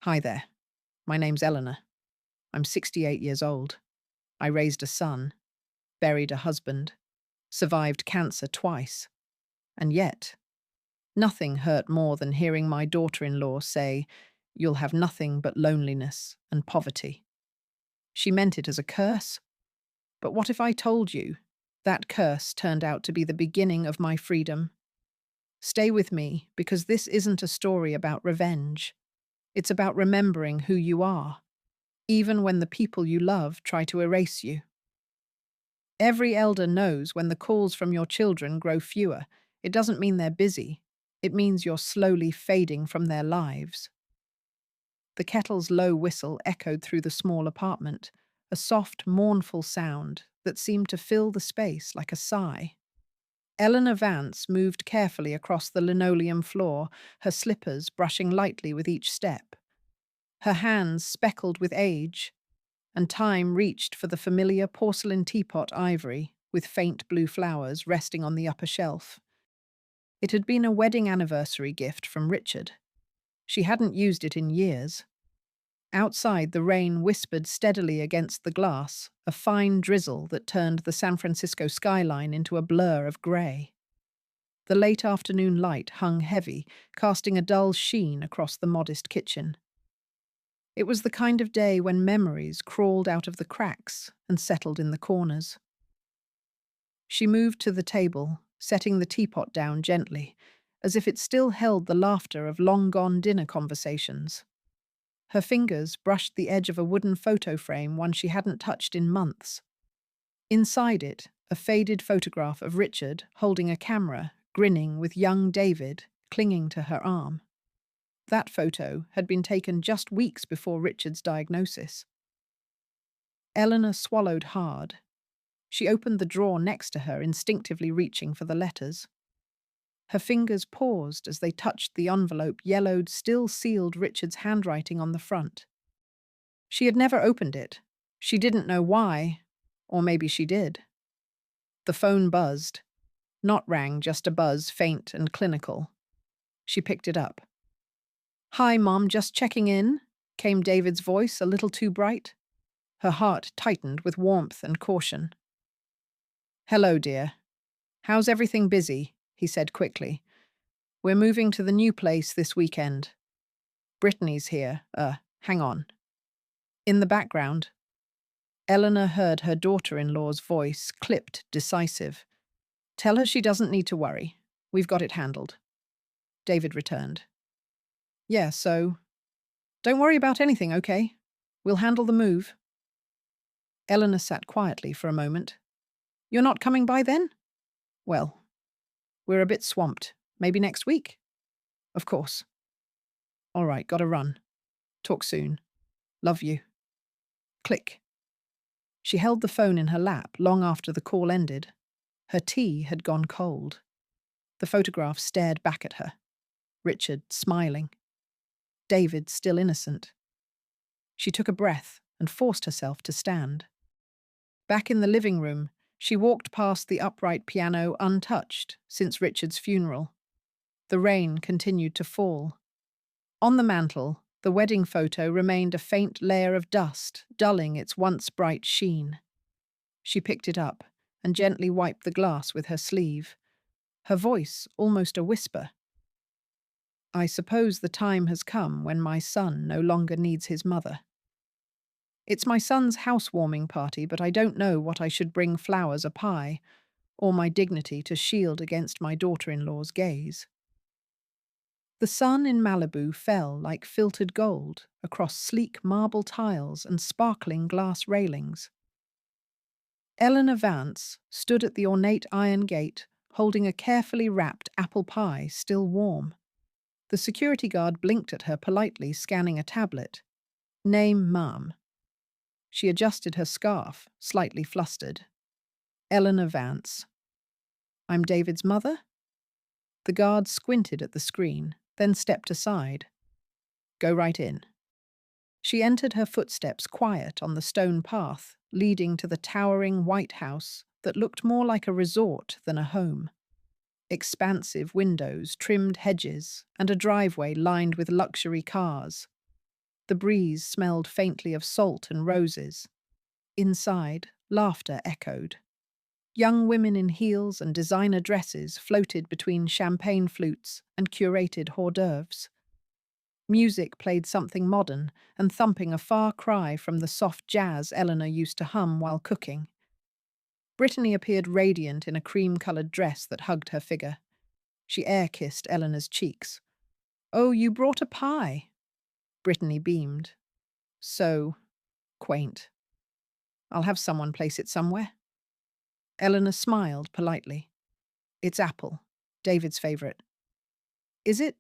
Hi there. My name's Eleanor. I'm 68 years old. I raised a son, buried a husband, survived cancer twice. And yet, nothing hurt more than hearing my daughter-in-law say, "You'll have nothing but loneliness and poverty." She meant it as a curse. But what if I told you that curse turned out to be the beginning of my freedom? Stay with me, because this isn't a story about revenge. It's about remembering who you are, even when the people you love try to erase you. Every elder knows when the calls from your children grow fewer, it doesn't mean they're busy. It means you're slowly fading from their lives. The kettle's low whistle echoed through the small apartment, a soft, mournful sound that seemed to fill the space like a sigh. Eleanor Vance moved carefully across the linoleum floor, her slippers brushing lightly with each step. Her hands speckled with age, and time reached for the familiar porcelain teapot ivory with faint blue flowers resting on the upper shelf. It had been a wedding anniversary gift from Richard. She hadn't used it in years. Outside, the rain whispered steadily against the glass, a fine drizzle that turned the San Francisco skyline into a blur of grey. The late afternoon light hung heavy, casting a dull sheen across the modest kitchen. It was the kind of day when memories crawled out of the cracks and settled in the corners. She moved to the table, setting the teapot down gently, as if it still held the laughter of long-gone dinner conversations. Her fingers brushed the edge of a wooden photo frame, one she hadn't touched in months. Inside it, a faded photograph of Richard holding a camera, grinning with young David clinging to her arm. That photo had been taken just weeks before Richard's diagnosis. Eleanor swallowed hard. She opened the drawer next to her, instinctively reaching for the letters. Her fingers paused as they touched the envelope yellowed, still sealed Richard's handwriting on the front. She had never opened it. She didn't know why, or maybe she did. The phone buzzed. Not rang, just a buzz, faint and clinical. She picked it up. "Hi, Mom, just checking in," came David's voice, a little too bright. Her heart tightened with warmth and caution. "Hello, dear. How's everything busy?" he said quickly. "We're moving to the new place this weekend. Brittany's here. Hang on." In the background, Eleanor heard her daughter-in-law's voice, clipped, decisive. "Tell her she doesn't need to worry. We've got it handled." David returned. "Yeah, so don't worry about anything, okay? We'll handle the move." Eleanor sat quietly for a moment. "You're not coming by then?" "Well, we're a bit swamped. Maybe next week?" "Of course." "All right, gotta run. Talk soon. Love you." Click. She held the phone in her lap long after the call ended. Her tea had gone cold. The photograph stared back at her. Richard smiling. David still innocent. She took a breath and forced herself to stand. Back in the living room, she walked past the upright piano untouched since Richard's funeral. The rain continued to fall. On the mantel, the wedding photo remained a faint layer of dust, dulling its once bright sheen. She picked it up and gently wiped the glass with her sleeve. Her voice almost a whisper. "I suppose the time has come when my son no longer needs his mother. It's my son's housewarming party, but I don't know what I should bring, flowers, a pie, or my dignity to shield against my daughter-in-law's gaze." The sun in Malibu fell like filtered gold across sleek marble tiles and sparkling glass railings. Eleanor Vance stood at the ornate iron gate, holding a carefully wrapped apple pie still warm. The security guard blinked at her politely, scanning a tablet. "Name, ma'am." She adjusted her scarf, slightly flustered. "Eleanor Vance." "I'm David's mother?" The guard squinted at the screen, then stepped aside. "Go right in." She entered, her footsteps quiet on the stone path leading to the towering White House that looked more like a resort than a home. Expansive windows, trimmed hedges, and a driveway lined with luxury cars. The breeze smelled faintly of salt and roses. Inside, laughter echoed. Young women in heels and designer dresses floated between champagne flutes and curated hors d'oeuvres. Music played something modern and thumping a far cry from the soft jazz Eleanor used to hum while cooking. Brittany appeared radiant in a cream-coloured dress that hugged her figure. She air-kissed Eleanor's cheeks. "Oh, you brought a pie!" Brittany beamed. "So quaint. I'll have someone place it somewhere." Eleanor smiled politely. "It's apple, David's favourite." "Is it?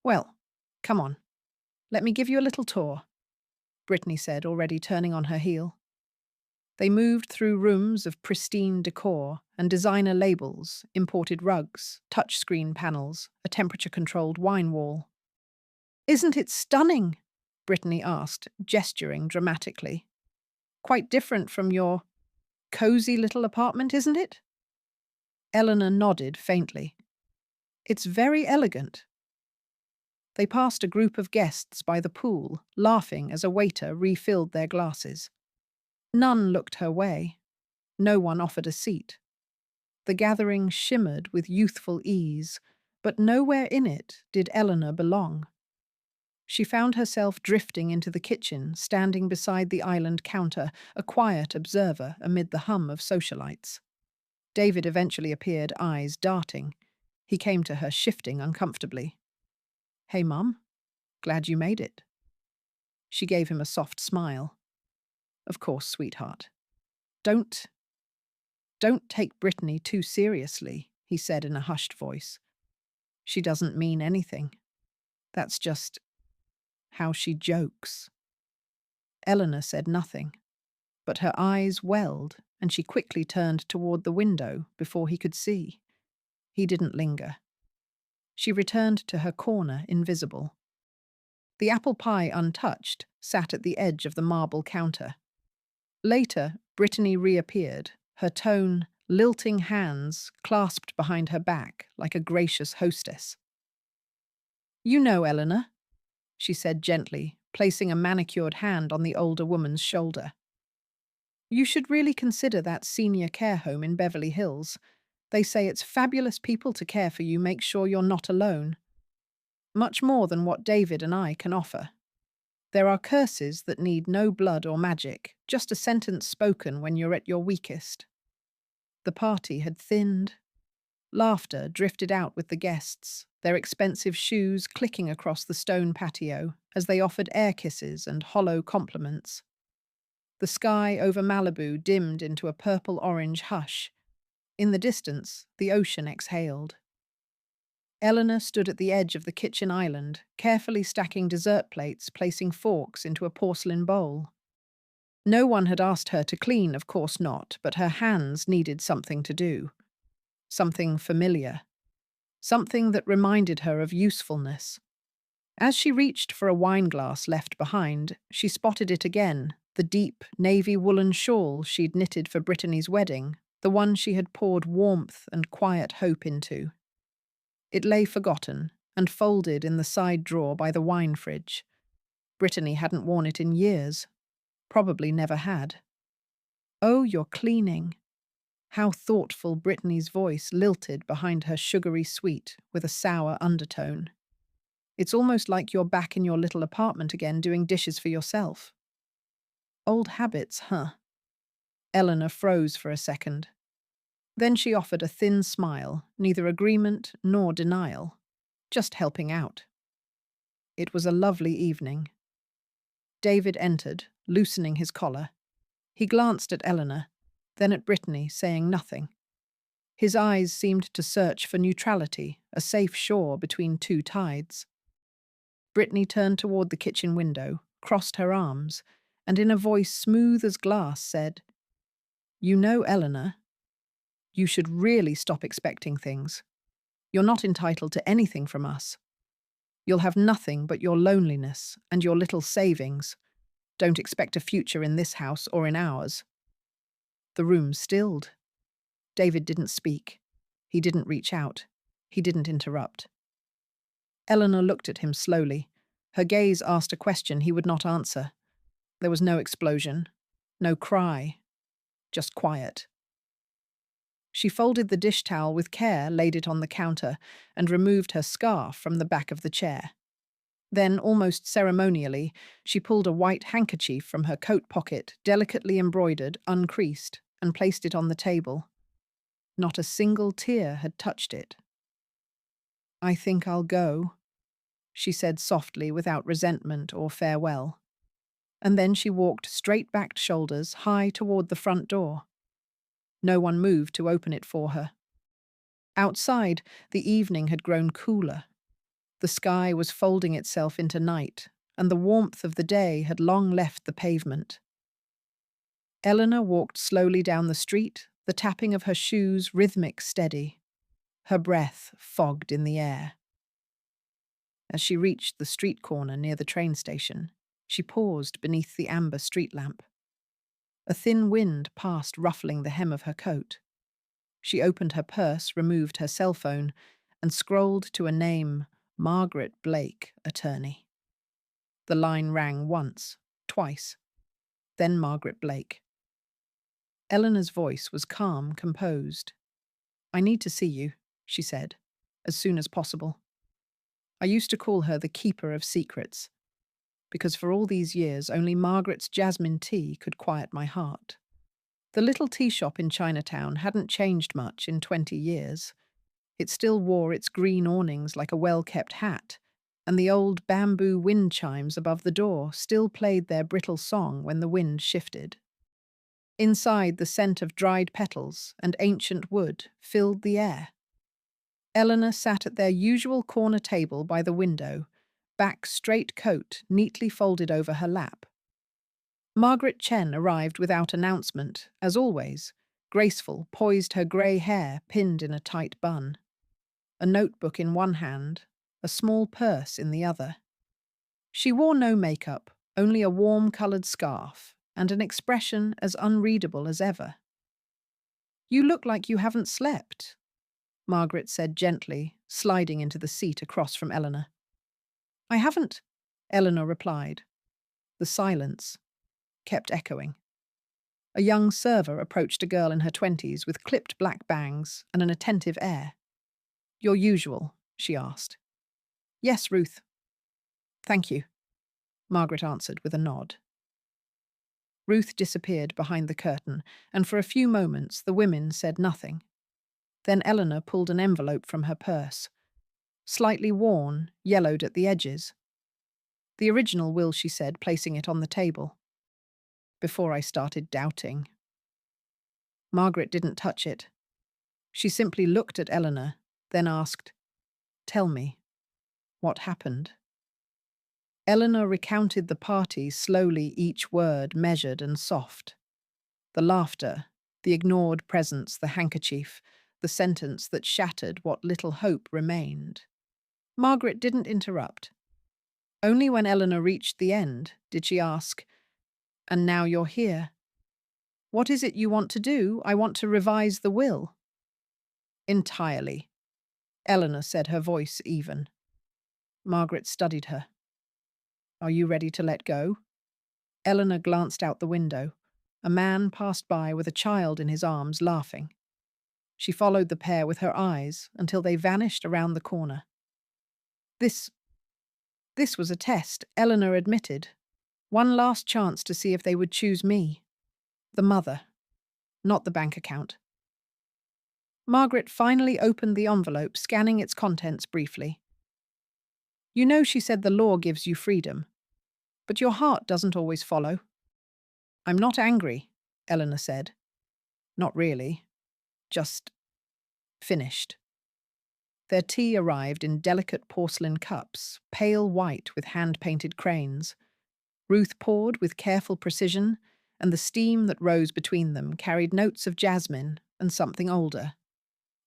Well, come on. Let me give you a little tour," Brittany said, already turning on her heel. They moved through rooms of pristine decor and designer labels, imported rugs, touchscreen panels, a temperature-controlled wine wall. "Isn't it stunning?" Brittany asked, gesturing dramatically. "Quite different from your cozy little apartment, isn't it?" Eleanor nodded faintly. "It's very elegant." They passed a group of guests by the pool, laughing as a waiter refilled their glasses. None looked her way. No one offered a seat. The gathering shimmered with youthful ease, but nowhere in it did Eleanor belong. She found herself drifting into the kitchen, standing beside the island counter, a quiet observer amid the hum of socialites. David eventually appeared, eyes darting. He came to her, shifting uncomfortably. "Hey, Mum. Glad you made it." She gave him a soft smile. "Of course, sweetheart. Don't take Brittany too seriously," he said in a hushed voice. "She doesn't mean anything. That's just how she jokes." Eleanor said nothing, but her eyes welled, and she quickly turned toward the window before he could see. He didn't linger. She returned to her corner, invisible. The apple pie, untouched, sat at the edge of the marble counter. Later, Brittany reappeared, her tone, lilting hands clasped behind her back like a gracious hostess. "You know, Eleanor," she said gently, placing a manicured hand on the older woman's shoulder. "You should really consider that senior care home in Beverly Hills. They say it's fabulous people to care for you, make sure you're not alone. Much more than what David and I can offer. There are curses that need no blood or magic, just a sentence spoken when you're at your weakest." The party had thinned. Laughter drifted out with the guests, their expensive shoes clicking across the stone patio as they offered air kisses and hollow compliments. The sky over Malibu dimmed into a purple-orange hush. In the distance, the ocean exhaled. Eleanor stood at the edge of the kitchen island, carefully stacking dessert plates, placing forks into a porcelain bowl. No one had asked her to clean, of course not, but her hands needed something to do. Something familiar. Something that reminded her of usefulness. As she reached for a wineglass left behind, she spotted it again, the deep, navy woolen shawl she'd knitted for Brittany's wedding, the one she had poured warmth and quiet hope into. It lay forgotten and folded in the side drawer by the wine fridge. Brittany hadn't worn it in years. Probably never had. "Oh, you're cleaning." How thoughtful Brittany's voice lilted behind her sugary sweet with a sour undertone. "It's almost like you're back in your little apartment again doing dishes for yourself." Old habits, huh? Eleanor froze for a second. Then she offered a thin smile, neither agreement nor denial. Just helping out. It was a lovely evening. David entered, loosening his collar. He glanced at Eleanor, then at Brittany, saying nothing. His eyes seemed to search for neutrality, a safe shore between two tides. Brittany turned toward the kitchen window, crossed her arms, and in a voice smooth as glass said, "You know, Eleanor, you should really stop expecting things. You're not entitled to anything from us. You'll have nothing but your loneliness and your little savings. Don't expect a future in this house or in ours." The room stilled. David didn't speak. He didn't reach out. He didn't interrupt. Eleanor looked at him slowly, Her gaze asked a question he would not answer. There was no explosion, no cry, just quiet. She folded the dish towel with care, laid it on the counter, and removed her scarf from the back of the chair. Then, almost ceremonially, she pulled a white handkerchief from her coat pocket, delicately embroidered, uncreased, and placed it on the table. Not a single tear had touched it. "I think I'll go," she said softly, without resentment or farewell. And then she walked straight-backed shoulders high toward the front door. No one moved to open it for her. Outside, the evening had grown cooler. The sky was folding itself into night, and the warmth of the day had long left the pavement. Eleanor walked slowly down the street, the tapping of her shoes rhythmic, steady, her breath fogged in the air. As she reached the street corner near the train station, she paused beneath the amber street lamp. A thin wind passed, ruffling the hem of her coat. She opened her purse, removed her cell phone, and scrolled to a name, Margaret Blake, attorney. The line rang once, twice, then Margaret Blake. Eleanor's voice was calm, composed. "I need to see you," she said, "as soon as possible." I used to call her the keeper of secrets, because for all these years only Margaret's jasmine tea could quiet my heart. The little tea shop in Chinatown hadn't changed much in 20 years. It still wore its green awnings like a well-kept hat, and the old bamboo wind chimes above the door still played their brittle song when the wind shifted. Inside, the scent of dried petals and ancient wood filled the air. Eleanor sat at their usual corner table by the window, back straight coat neatly folded over her lap. Margaret Chen arrived without announcement, as always, graceful, poised, her grey hair pinned in a tight bun. A notebook in one hand, a small purse in the other. She wore no makeup, only a warm-coloured scarf, and an expression as unreadable as ever. "You look like you haven't slept," Margaret said gently, sliding into the seat across from Eleanor. "I haven't," Eleanor replied. The silence kept echoing. A young server approached a girl in her 20s with clipped black bangs and an attentive air. "Your usual?" she asked. "Yes, Ruth." "Thank you," Margaret answered with a nod. Ruth disappeared behind the curtain, and for a few moments the women said nothing. Then Eleanor pulled an envelope from her purse. Slightly worn, yellowed at the edges. "The original will," she said, placing it on the table. "Before I started doubting." Margaret didn't touch it. She simply looked at Eleanor, then asked, "Tell me, what happened?" Eleanor recounted the party slowly, each word measured and soft. The laughter, the ignored presents, the handkerchief, the sentence that shattered what little hope remained. Margaret didn't interrupt. Only when Eleanor reached the end did she ask, "And now you're here. What is it you want to do?" "I want to revise the will." "Entirely," Eleanor said, her voice even. Margaret studied her. "Are you ready to let go?" Eleanor glanced out the window. A man passed by with a child in his arms, laughing. She followed the pair with her eyes until they vanished around the corner. This was a test, Eleanor admitted. One last chance to see if they would choose me. The mother, not the bank account. Margaret finally opened the envelope, scanning its contents briefly. "You know," she said, "the law gives you freedom. But your heart doesn't always follow." "I'm not angry," Eleanor said. "Not really. Just finished." Their tea arrived in delicate porcelain cups, pale white with hand-painted cranes. Ruth poured with careful precision, and the steam that rose between them carried notes of jasmine and something older,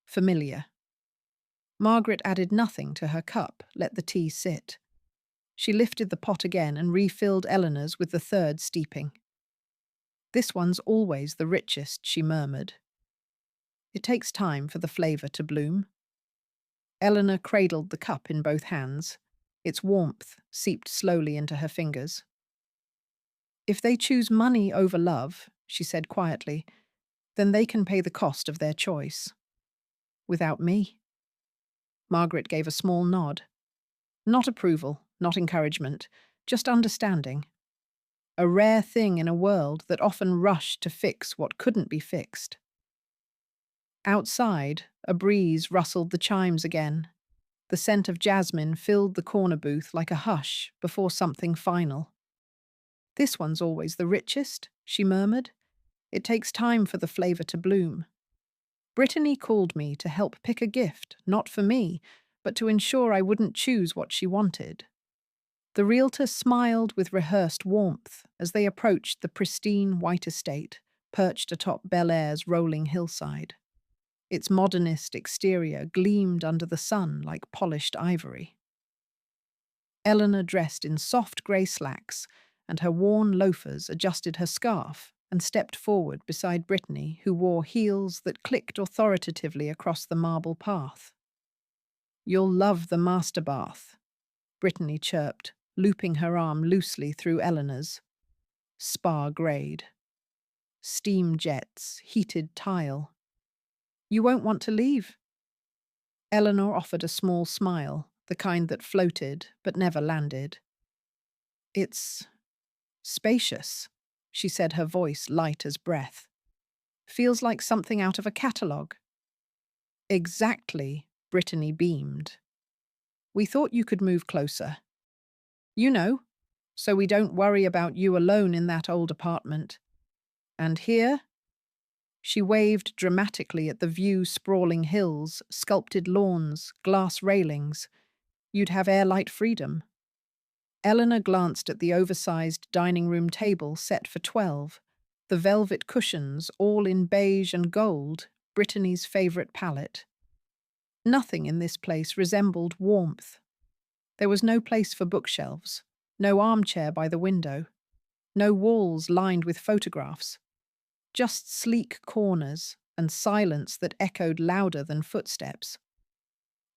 familiar. Margaret added nothing to her cup, let the tea sit. She lifted the pot again and refilled Eleanor's with the third steeping. "This one's always the richest," she murmured. "It takes time for the flavour to bloom." Eleanor cradled the cup in both hands. Its warmth seeped slowly into her fingers. "If they choose money over love," she said quietly, "then they can pay the cost of their choice. Without me." Margaret gave a small nod. Not approval, not encouragement, just understanding. A rare thing in a world that often rushed to fix what couldn't be fixed. Outside, a breeze rustled the chimes again. The scent of jasmine filled the corner booth like a hush before something final. "This one's always the richest," she murmured. "It takes time for the flavour to bloom." Brittany called me to help pick a gift, not for me, but to ensure I wouldn't choose what she wanted. The realtor smiled with rehearsed warmth as they approached the pristine white estate, perched atop Bel Air's rolling hillside. Its modernist exterior gleamed under the sun like polished ivory. Eleanor, dressed in soft grey slacks, and her worn loafers, adjusted her scarf and stepped forward beside Brittany, who wore heels that clicked authoritatively across the marble path. "You'll love the master bath," Brittany chirped, looping her arm loosely through Eleanor's. "Spa grade. Steam jets, heated tile. You won't want to leave." Eleanor offered a small smile, the kind that floated but never landed. "It's spacious," she said, her voice light as breath. "Feels like something out of a catalogue." "Exactly," Brittany beamed. "We thought you could move closer. You know, so we don't worry about you alone in that old apartment. And here?" She waved dramatically at the view: sprawling hills, sculpted lawns, glass railings. "You'd have airlight freedom." Eleanor glanced at the oversized dining room table set for 12, the velvet cushions all in beige and gold, Brittany's favourite palette. Nothing in this place resembled warmth. There was no place for bookshelves, no armchair by the window, no walls lined with photographs. Just sleek corners and silence that echoed louder than footsteps.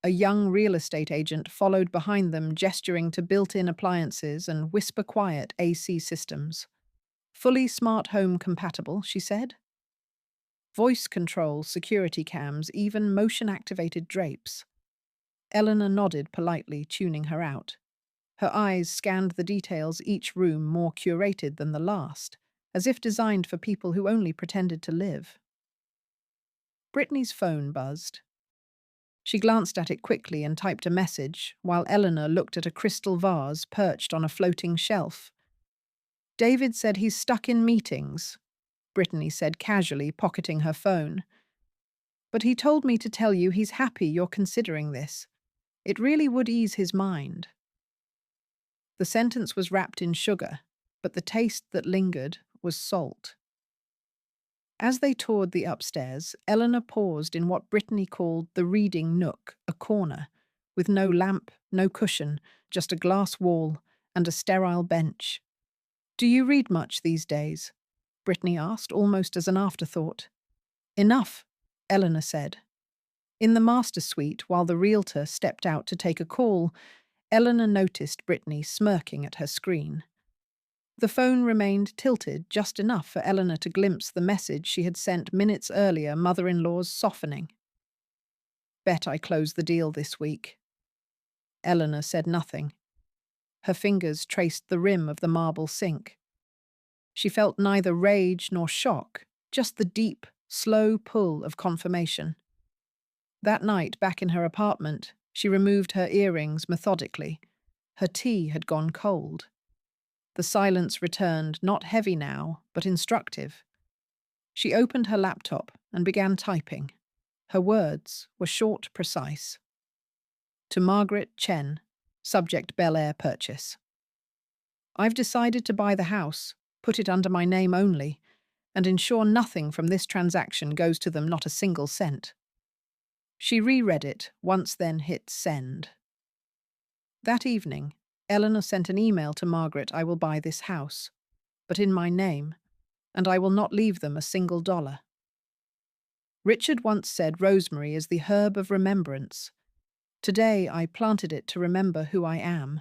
A young real estate agent followed behind them, gesturing to built-in appliances and whisper-quiet AC systems. "Fully smart home compatible," she said. Voice control, security cams, even motion-activated drapes. Eleanor nodded politely, tuning her out. Her eyes scanned the details, each room more curated than the last, as if designed for people who only pretended to live. Brittany's phone buzzed. She glanced at it quickly and typed a message, while Eleanor looked at a crystal vase perched on a floating shelf. "David said he's stuck in meetings," Brittany said casually, pocketing her phone. "But he told me to tell you he's happy you're considering this. It really would ease his mind." The sentence was wrapped in sugar, but the taste that lingered was salt. As they toured the upstairs, Eleanor paused in what Brittany called the reading nook, a corner, with no lamp, no cushion, just a glass wall and a sterile bench. "Do you read much these days?" Brittany asked, almost as an afterthought. "Enough," Eleanor said. In the master suite, while the realtor stepped out to take a call, Eleanor noticed Brittany smirking at her screen. The phone remained tilted just enough for Eleanor to glimpse the message she had sent minutes earlier, mother-in-law's softening. "Bet I closed the deal this week." Eleanor said nothing. Her fingers traced the rim of the marble sink. She felt neither rage nor shock, just the deep, slow pull of confirmation. That night, back in her apartment, she removed her earrings methodically. Her tea had gone cold. The silence returned, not heavy now, but instructive. She opened her laptop and began typing. Her words were short, precise. To Margaret Chen, subject Bel Air purchase. "I've decided to buy the house, put it under my name only, and ensure nothing from this transaction goes to them, not a single cent." She reread it once, then hit send. That evening, Eleanor sent an email to Margaret: "I will buy this house, but in my name, and I will not leave them a single dollar." Richard once said rosemary is the herb of remembrance. Today I planted it to remember who I am.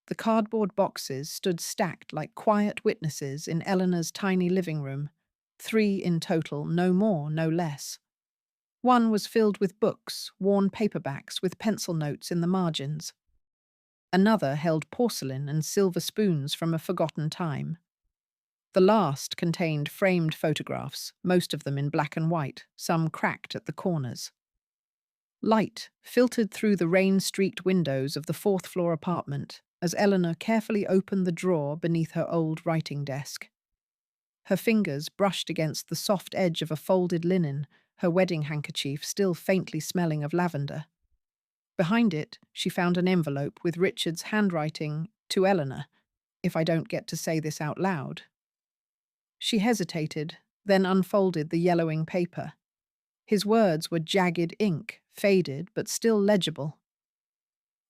The cardboard boxes stood stacked like quiet witnesses in Eleanor's tiny living room, 3 in total, no more, no less. One was filled with books, worn paperbacks with pencil notes in the margins. Another held porcelain and silver spoons from a forgotten time. The last contained framed photographs, most of them in black and white, some cracked at the corners. Light filtered through the rain-streaked windows of the fourth-floor apartment as Eleanor carefully opened the drawer beneath her old writing desk. Her fingers brushed against the soft edge of a folded linen, her wedding handkerchief still faintly smelling of lavender. Behind it, she found an envelope with Richard's handwriting, "To Eleanor, if I don't get to say this out loud." She hesitated, then unfolded the yellowing paper. His words were jagged ink, faded but still legible.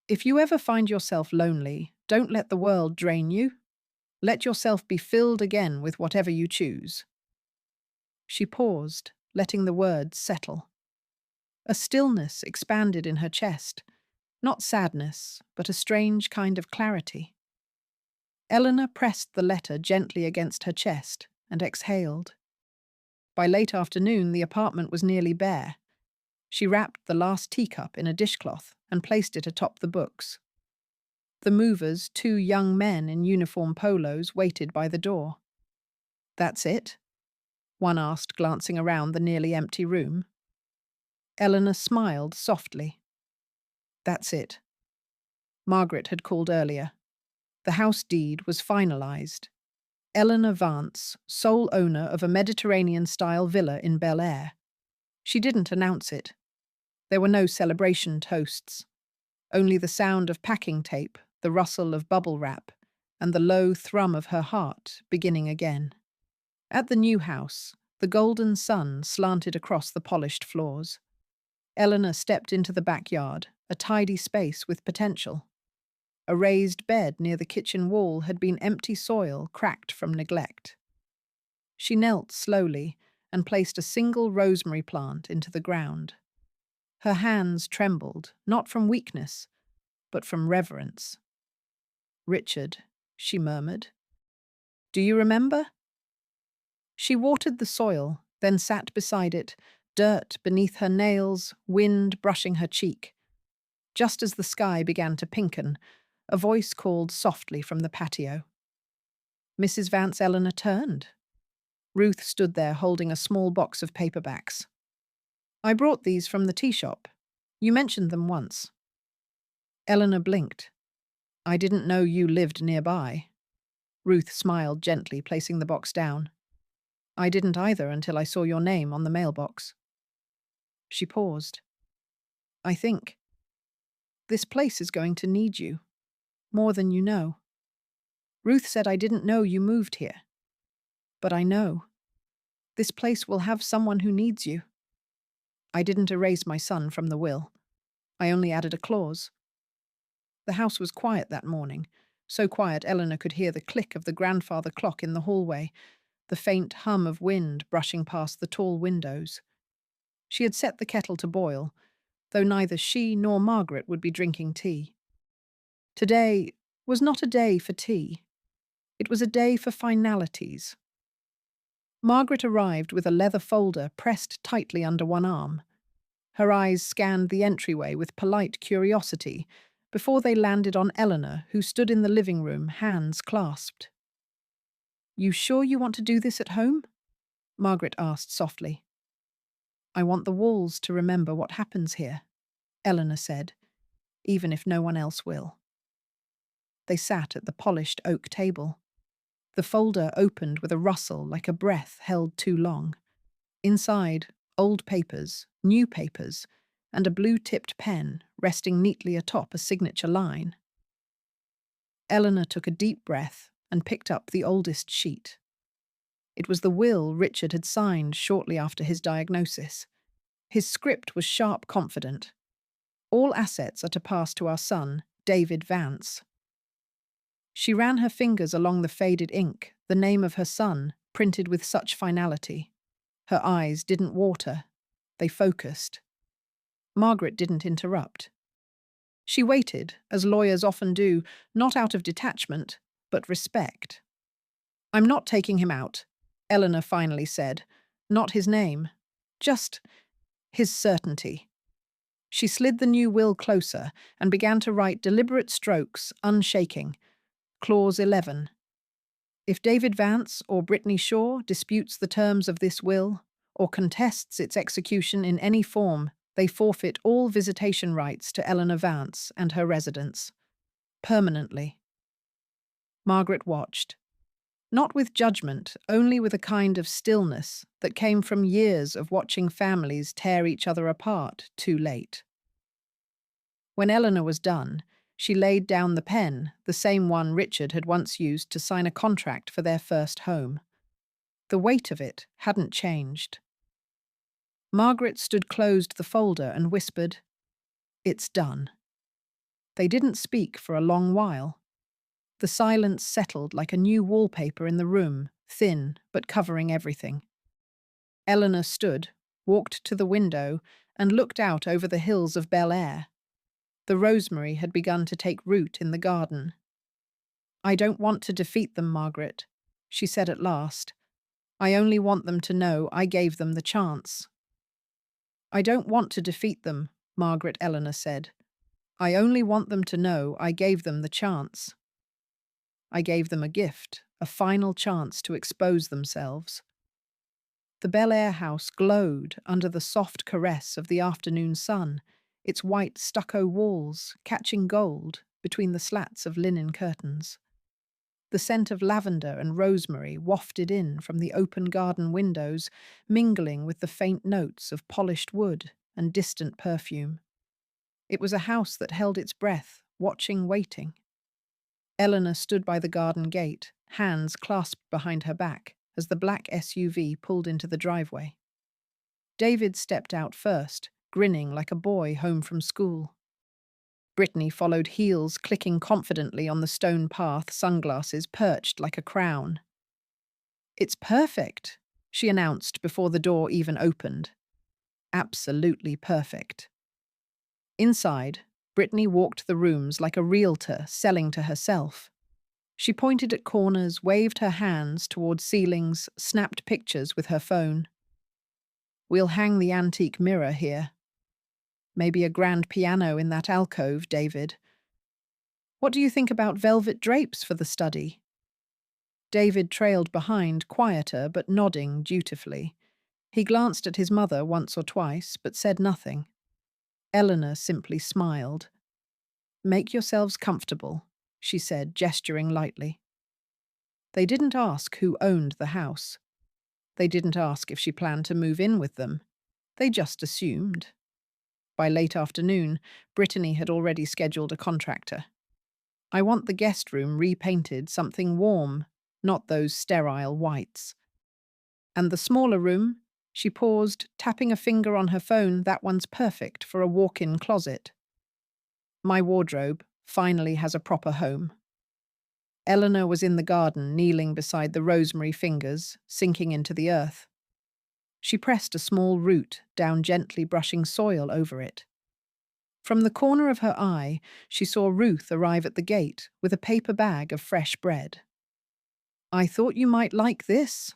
"If you ever find yourself lonely, don't let the world drain you. Let yourself be filled again with whatever you choose." She paused, letting the words settle. A stillness expanded in her chest, not sadness, but a strange kind of clarity. Eleanor pressed the letter gently against her chest and exhaled. By late afternoon, the apartment was nearly bare. She wrapped the last teacup in a dishcloth and placed it atop the books. The movers, 2 young men in uniform polos, waited by the door. "That's it?" one asked, glancing around the nearly empty room. Eleanor smiled softly. "That's it." Margaret had called earlier. The house deed was finalized. Eleanor Vance, sole owner of a Mediterranean-style villa in Bel Air. She didn't announce it. There were no celebration toasts. Only the sound of packing tape, the rustle of bubble wrap, and the low thrum of her heart beginning again. At the new house, the golden sun slanted across the polished floors. Eleanor stepped into the backyard, a tidy space with potential. A raised bed near the kitchen wall had been empty soil cracked from neglect. She knelt slowly and placed a single rosemary plant into the ground. Her hands trembled, not from weakness, but from reverence. "Richard," she murmured. "Do you remember?" She watered the soil, then sat beside it, dirt beneath her nails, wind brushing her cheek. Just as the sky began to pinken, a voice called softly from the patio. Mrs. Vance. Eleanor turned. Ruth stood there holding a small box of paperbacks. "I brought these from the tea shop. You mentioned them once." Eleanor blinked. "I didn't know you lived nearby." Ruth smiled gently, placing the box down. "I didn't either until I saw your name on the mailbox." She paused. "I think this place is going to need you, more than you know. Ruth said I didn't know you moved here. But I know. This place will have someone who needs you." "I didn't erase my son from the will. I only added a clause." The house was quiet that morning, so quiet Eleanor could hear the click of the grandfather clock in the hallway, the faint hum of wind brushing past the tall windows. She had set the kettle to boil, though neither she nor Margaret would be drinking tea. Today was not a day for tea. It was a day for finalities. Margaret arrived with a leather folder pressed tightly under one arm. Her eyes scanned the entryway with polite curiosity before they landed on Eleanor, who stood in the living room, hands clasped. "You sure you want to do this at home?" Margaret asked softly. "I want the walls to remember what happens here," Eleanor said, "even if no one else will." They sat at the polished oak table. The folder opened with a rustle like a breath held too long. Inside, old papers, new papers, and a blue-tipped pen resting neatly atop a signature line. Eleanor took a deep breath and picked up the oldest sheet. It was the will Richard had signed shortly after his diagnosis. His script was sharp, confident. "All assets are to pass to our son, David Vance." She ran her fingers along the faded ink, the name of her son, printed with such finality. Her eyes didn't water. They focused. Margaret didn't interrupt. She waited, as lawyers often do, not out of detachment, but respect. "I'm not taking him out," Eleanor finally said. "Not his name. Just his certainty." She slid the new will closer and began to write deliberate strokes, unshaking. Clause 11. If David Vance or Brittany Shaw disputes the terms of this will, or contests its execution in any form, they forfeit all visitation rights to Eleanor Vance and her residence. Permanently. Margaret watched. Not with judgment, only with a kind of stillness that came from years of watching families tear each other apart too late. When Eleanor was done, she laid down the pen, the same one Richard had once used to sign a contract for their first home. The weight of it hadn't changed. Margaret stood closed the folder and whispered, "It's done." They didn't speak for a long while. The silence settled like a new wallpaper in the room, thin but covering everything. Eleanor stood, walked to the window, and looked out over the hills of Bel Air. The rosemary had begun to take root in the garden. "I don't want to defeat them, Margaret," she said at last. "I only want them to know I gave them the chance." "I don't want to defeat them," Margaret Eleanor said. "I only want them to know I gave them the chance. I gave them a gift, a final chance to expose themselves." The Bel Air house glowed under the soft caress of the afternoon sun, its white stucco walls catching gold between the slats of linen curtains. The scent of lavender and rosemary wafted in from the open garden windows, mingling with the faint notes of polished wood and distant perfume. It was a house that held its breath, watching, waiting. Eleanor stood by the garden gate, hands clasped behind her back, as the black SUV pulled into the driveway. David stepped out first, grinning like a boy home from school. Brittany followed, heels clicking confidently on the stone path, sunglasses perched like a crown. "It's perfect," she announced before the door even opened. Absolutely perfect. Inside, Brittany walked the rooms like a realtor selling to herself. She pointed at corners, waved her hands toward ceilings, snapped pictures with her phone. "We'll hang the antique mirror here. Maybe a grand piano in that alcove, David. What do you think about velvet drapes for the study?" David trailed behind, quieter but nodding dutifully. He glanced at his mother once or twice, but said nothing. Eleanor simply smiled. "Make yourselves comfortable," she said, gesturing lightly. They didn't ask who owned the house. They didn't ask if she planned to move in with them. They just assumed. By late afternoon, Brittany had already scheduled a contractor. "I want the guest room repainted something warm, not those sterile whites. And the smaller room," she paused, tapping a finger on her phone, "that one's perfect for a walk-in closet. My wardrobe finally has a proper home." Eleanor was in the garden, kneeling beside the rosemary fingers, sinking into the earth. She pressed a small root down, gently brushing soil over it. From the corner of her eye, she saw Ruth arrive at the gate with a paper bag of fresh bread. "I thought you might like this,"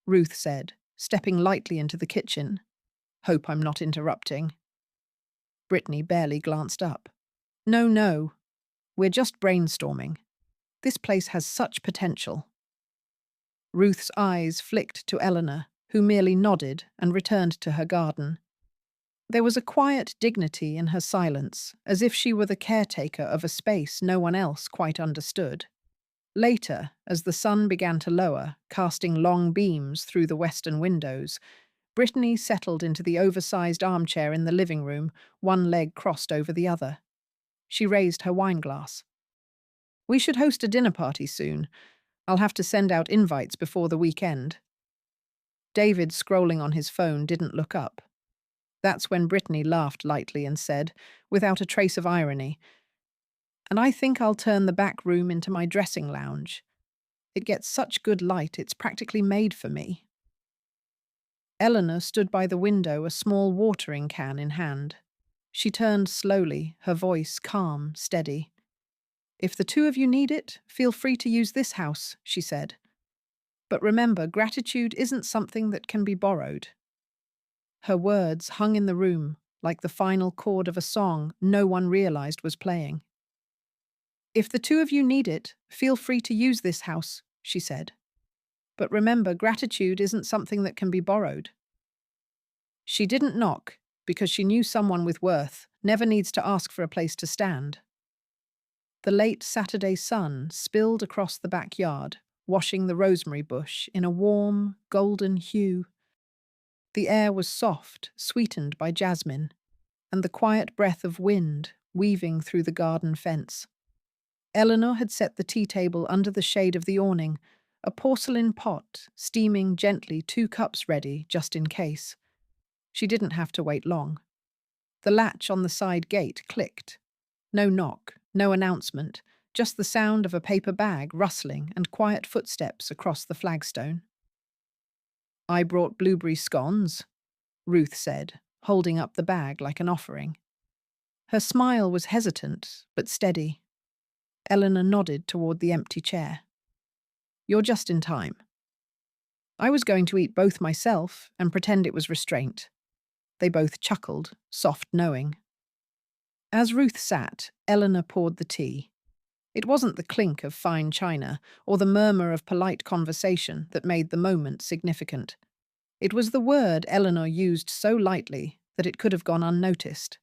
Ruth said, stepping lightly into the kitchen. "Hope I'm not interrupting." Brittany barely glanced up. "No, no. We're just brainstorming. This place has such potential." Ruth's eyes flicked to Eleanor, who merely nodded and returned to her garden. There was a quiet dignity in her silence, as if she were the caretaker of a space no one else quite understood. Later, as the sun began to lower, casting long beams through the western windows, Brittany settled into the oversized armchair in the living room, one leg crossed over the other. She raised her wineglass. "We should host a dinner party soon. I'll have to send out invites before the weekend." David, scrolling on his phone, didn't look up. That's when Brittany laughed lightly and said, without a trace of irony, "And I think I'll turn the back room into my dressing lounge. It gets such good light, it's practically made for me." Eleanor stood by the window, a small watering can in hand. She turned slowly, her voice calm, steady. "If the two of you need it, feel free to use this house," she said. "But remember, gratitude isn't something that can be borrowed." Her words hung in the room like the final chord of a song no one realized was playing. "If the two of you need it, feel free to use this house," she said. "But remember, gratitude isn't something that can be borrowed." She didn't knock because she knew someone with worth never needs to ask for a place to stand. The late Saturday sun spilled across the backyard, washing the rosemary bush in a warm, golden hue. The air was soft, sweetened by jasmine, and the quiet breath of wind weaving through the garden fence. Eleanor had set the tea table under the shade of the awning, a porcelain pot steaming gently, 2 cups ready just in case. She didn't have to wait long. The latch on the side gate clicked. No knock, no announcement, just the sound of a paper bag rustling and quiet footsteps across the flagstone. "I brought blueberry scones," Ruth said, holding up the bag like an offering. Her smile was hesitant, but steady. Eleanor nodded toward the empty chair. "You're just in time." I was going to eat both myself and pretend it was restraint. They both chuckled, soft knowing. As Ruth sat, Eleanor poured the tea. It wasn't the clink of fine china or the murmur of polite conversation that made the moment significant. It was the word Eleanor used so lightly that it could have gone unnoticed.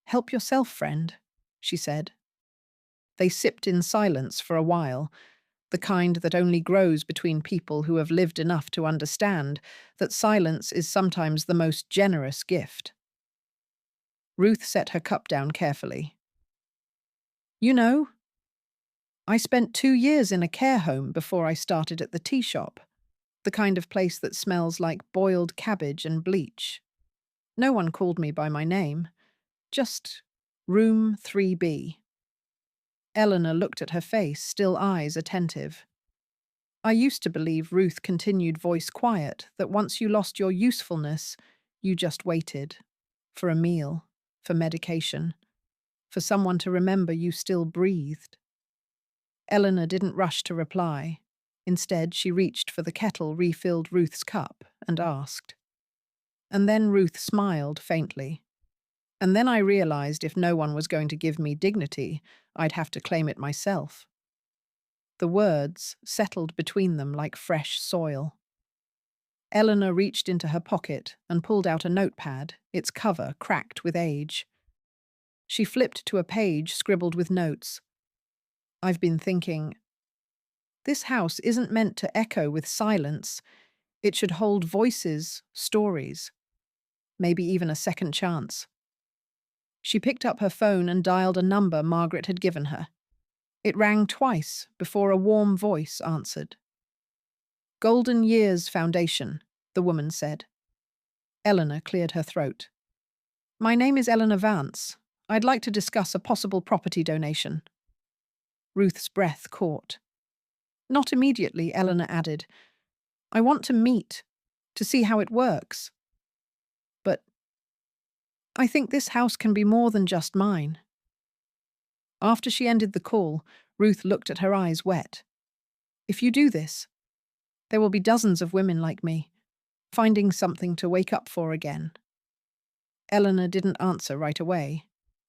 "Help yourself, friend," she said. They sipped in silence for a while, the kind that only grows between people who have lived enough to understand that silence is sometimes the most generous gift. Ruth set her cup down carefully. "You know, I spent 2 years in a care home before I started at the tea shop, the kind of place that smells like boiled cabbage and bleach. No one called me by my name, just Room 3B. Eleanor looked at her face, still eyes attentive. "I used to believe," Ruth continued, voice quiet, "that once you lost your usefulness, you just waited. For a meal, for medication, for someone to remember you still breathed." Eleanor didn't rush to reply. Instead, she reached for the kettle, refilled Ruth's cup, and asked. And then Ruth smiled faintly. "And then I realized if no one was going to give me dignity, I'd have to claim it myself." The words settled between them like fresh soil. Eleanor reached into her pocket and pulled out a notepad, its cover cracked with age. She flipped to a page scribbled with notes. "I've been thinking, this house isn't meant to echo with silence. It should hold voices, stories, maybe even a second chance." She picked up her phone and dialed a number Margaret had given her. It rang twice before a warm voice answered. "Golden Years Foundation," the woman said. Eleanor cleared her throat. "My name is Eleanor Vance. I'd like to discuss a possible property donation." Ruth's breath caught. "Not immediately," Eleanor added. "I want to meet, to see how it works. But I think this house can be more than just mine." After she ended the call, Ruth looked at her eyes wet. "If you do this, there will be dozens of women like me, finding something to wake up for again." Eleanor didn't answer right away.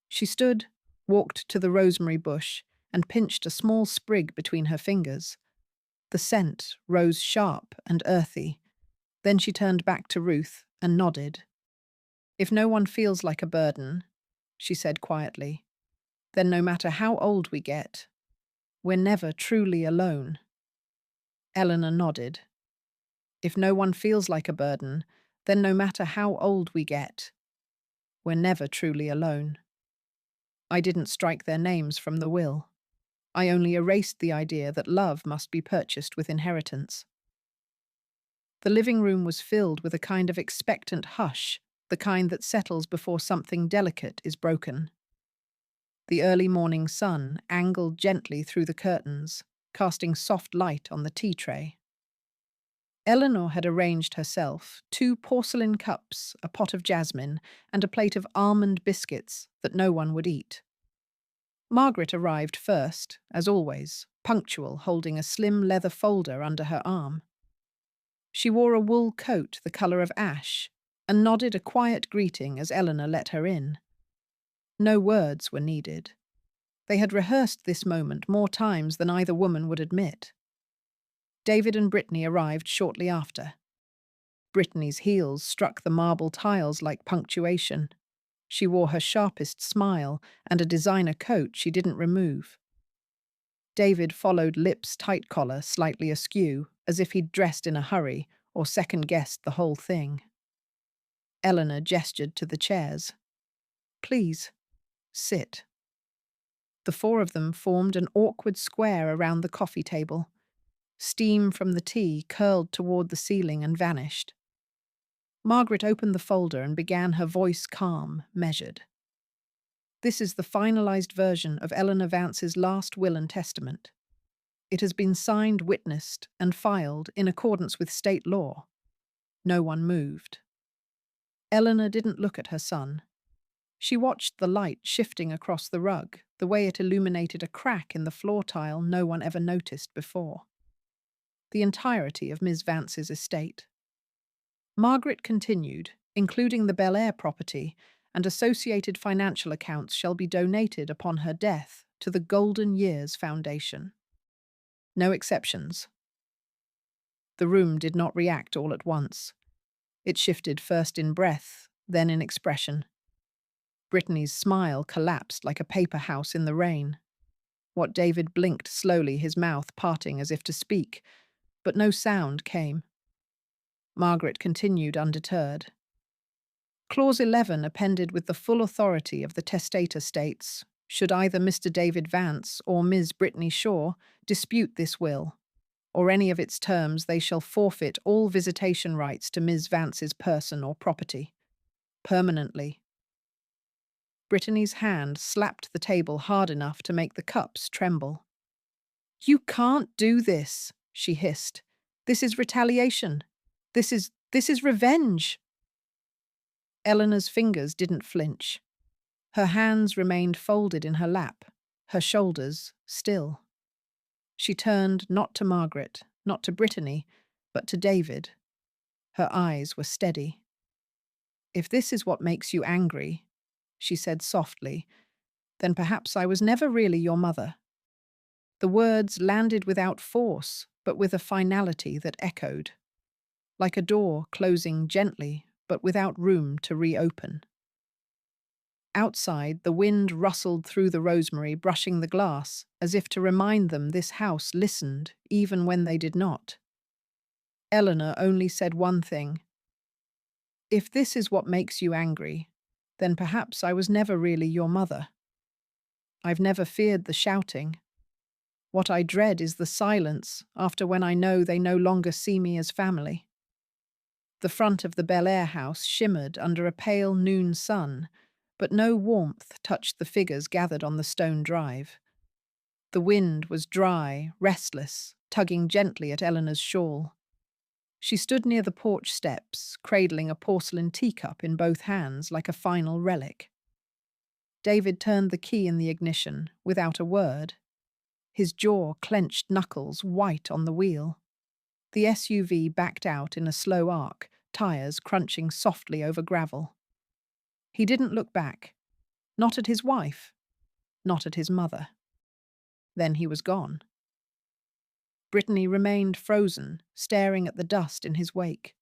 She stood, walked to the rosemary bush, and pinched a small sprig between her fingers. The scent rose sharp and earthy. Then she turned back to Ruth and nodded. "If no one feels like a burden," she said quietly, "then no matter how old we get, we're never truly alone." Eleanor nodded. "If no one feels like a burden, then no matter how old we get, we're never truly alone." I didn't strike their names from the will. I only erased the idea that love must be purchased with inheritance. The living room was filled with a kind of expectant hush, the kind that settles before something delicate is broken. The early morning sun angled gently through the curtains, casting soft light on the tea tray. Eleanor had arranged herself 2 porcelain cups, a pot of jasmine, and a plate of almond biscuits that no one would eat. Margaret arrived first, as always, punctual, holding a slim leather folder under her arm. She wore a wool coat the colour of ash and nodded a quiet greeting as Eleanor let her in. No words were needed. They had rehearsed this moment more times than either woman would admit. David and Brittany arrived shortly after. Brittany's heels struck the marble tiles like punctuation. She wore her sharpest smile and a designer coat she didn't remove. David followed Lip's tight collar slightly askew, as if he'd dressed in a hurry or second-guessed the whole thing. Eleanor gestured to the chairs. "Please, sit." The 4 of them formed an awkward square around the coffee table. Steam from the tea curled toward the ceiling and vanished. Margaret opened the folder and began, her voice calm, measured. "This is the finalized version of Eleanor Vance's last will and testament. It has been signed, witnessed, and filed in accordance with state law." No one moved. Eleanor didn't look at her son. She watched the light shifting across the rug, the way it illuminated a crack in the floor tile no one ever noticed before. The entirety of Ms. Vance's estate. Margaret continued, including the Bel Air property, and associated financial accounts shall be donated upon her death to the Golden Years Foundation. No exceptions. The room did not react all at once. It shifted first in breath, then in expression. Brittany's smile collapsed like a paper house in the rain. What David blinked slowly, his mouth parting as if to speak, but no sound came. Margaret continued undeterred. Clause 11 appended with the full authority of the testator states, should either Mr. David Vance or Ms. Brittany Shaw dispute this will, or any of its terms, they shall forfeit all visitation rights to Ms. Vance's person or property. Permanently. Brittany's hand slapped the table hard enough to make the cups tremble. "You can't do this," she hissed. "This is retaliation. This is revenge." Eleanor's fingers didn't flinch. Her hands remained folded in her lap, her shoulders still. She turned not to Margaret, not to Brittany, but to David. Her eyes were steady. "If this is what makes you angry," she said softly, "then perhaps I was never really your mother." The words landed without force, but with a finality that echoed, like a door closing gently, but without room to reopen. Outside, the wind rustled through the rosemary, brushing the glass, as if to remind them this house listened, even when they did not. Eleanor only said one thing. "If this is what makes you angry, then perhaps I was never really your mother. I've never feared the shouting. What I dread is the silence after when I know they no longer see me as family." The front of the Bel Air house shimmered under a pale noon sun, but no warmth touched the figures gathered on the stone drive. The wind was dry, restless, tugging gently at Eleanor's shawl. She stood near the porch steps, cradling a porcelain teacup in both hands like a final relic. David turned the key in the ignition, without a word. His jaw-clenched knuckles white on the wheel. The SUV backed out in a slow arc, tires crunching softly over gravel. He didn't look back. Not at his wife. Not at his mother. Then he was gone. Brittany remained frozen, staring at the dust in his wake.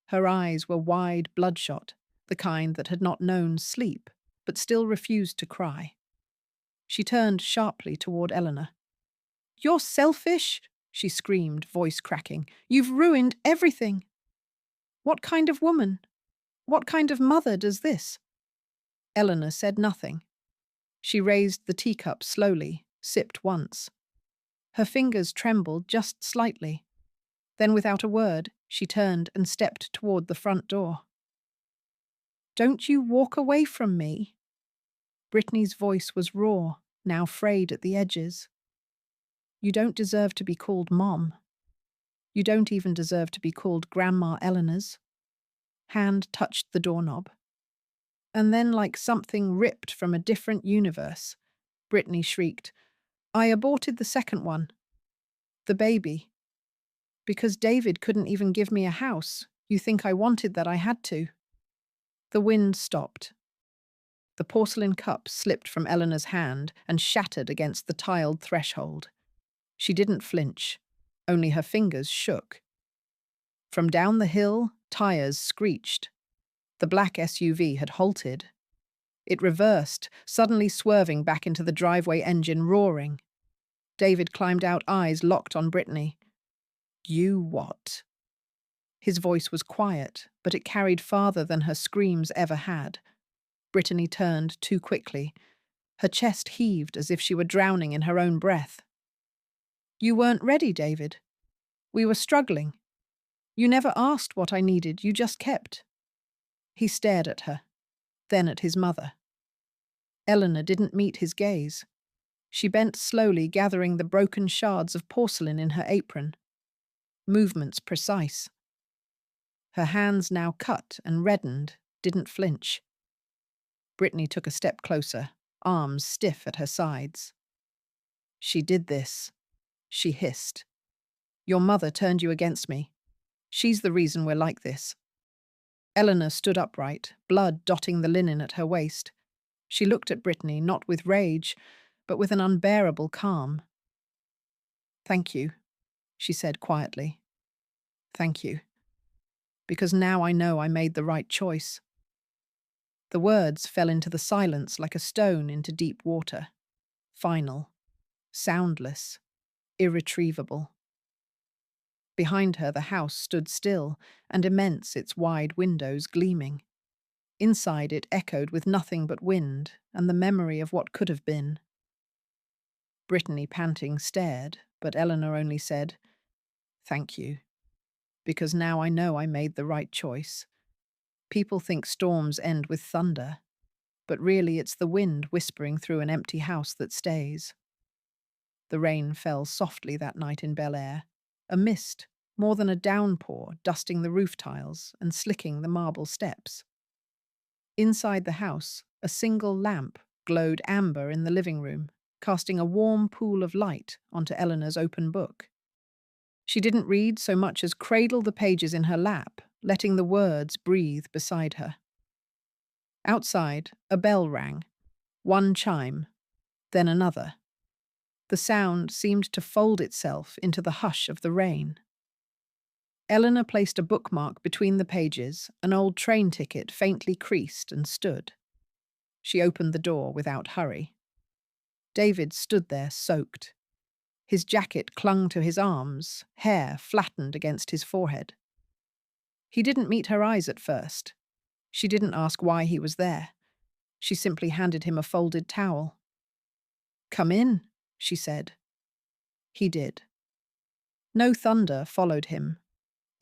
Her eyes were wide, bloodshot, the kind that had not known sleep, but still refused to cry. She turned sharply toward Eleanor. "You're selfish," she screamed, voice cracking. "You've ruined everything. What kind of woman? What kind of mother does this?" Eleanor said nothing. She raised the teacup slowly, sipped once. Her fingers trembled just slightly. Then, without a word, she turned and stepped toward the front door. "Don't you walk away from me." Brittany's voice was raw, now frayed at the edges. "You don't deserve to be called Mom." You don't even deserve to be called Grandma Eleanor's. Hand touched the doorknob. And then, like something ripped from a different universe, Brittany shrieked, I aborted the second one. The baby. Because David couldn't even give me a house. You think I wanted that I had to. The wind stopped. The porcelain cup slipped from Eleanor's hand and shattered against the tiled threshold. She didn't flinch, only her fingers shook. From down the hill, tires screeched. The black SUV had halted. It reversed, suddenly swerving back into the driveway engine roaring. David climbed out, eyes locked on Brittany. You what? His voice was quiet, but it carried farther than her screams ever had. Brittany turned too quickly. Her chest heaved as if she were drowning in her own breath. You weren't ready, David. We were struggling. You never asked what I needed, you just kept. He stared at her, then at his mother. Eleanor didn't meet his gaze. She bent slowly, gathering the broken shards of porcelain in her apron. Movements precise. Her hands, now cut and reddened, didn't flinch. Brittany took a step closer, arms stiff at her sides. She did this, she hissed. Your mother turned you against me. She's the reason we're like this. Eleanor stood upright, blood dotting the linen at her waist. She looked at Brittany, not with rage, but with an unbearable calm. Thank you, she said quietly. Thank you. Because now I know I made the right choice. The words fell into the silence like a stone into deep water. Final. Soundless. Irretrievable. Behind her the house stood still and immense, its wide windows gleaming. Inside it echoed with nothing but wind and the memory of what could have been. Brittany, panting, stared, but Eleanor only said, Thank you. Because now I know I made the right choice. People think storms end with thunder, but really it's the wind whispering through an empty house that stays. The rain fell softly that night in Bel Air, a mist, more than a downpour, dusting the roof tiles and slicking the marble steps. Inside the house, a single lamp glowed amber in the living room, casting a warm pool of light onto Eleanor's open book. She didn't read so much as cradle the pages in her lap, letting the words breathe beside her. Outside, a bell rang. One chime, then another. The sound seemed to fold itself into the hush of the rain. Eleanor placed a bookmark between the pages, an old train ticket faintly creased, and stood. She opened the door without hurry. David stood there soaked. His jacket clung to his arms, hair flattened against his forehead. He didn't meet her eyes at first. She didn't ask why he was there. She simply handed him a folded towel. Come in, she said. He did. No thunder followed him.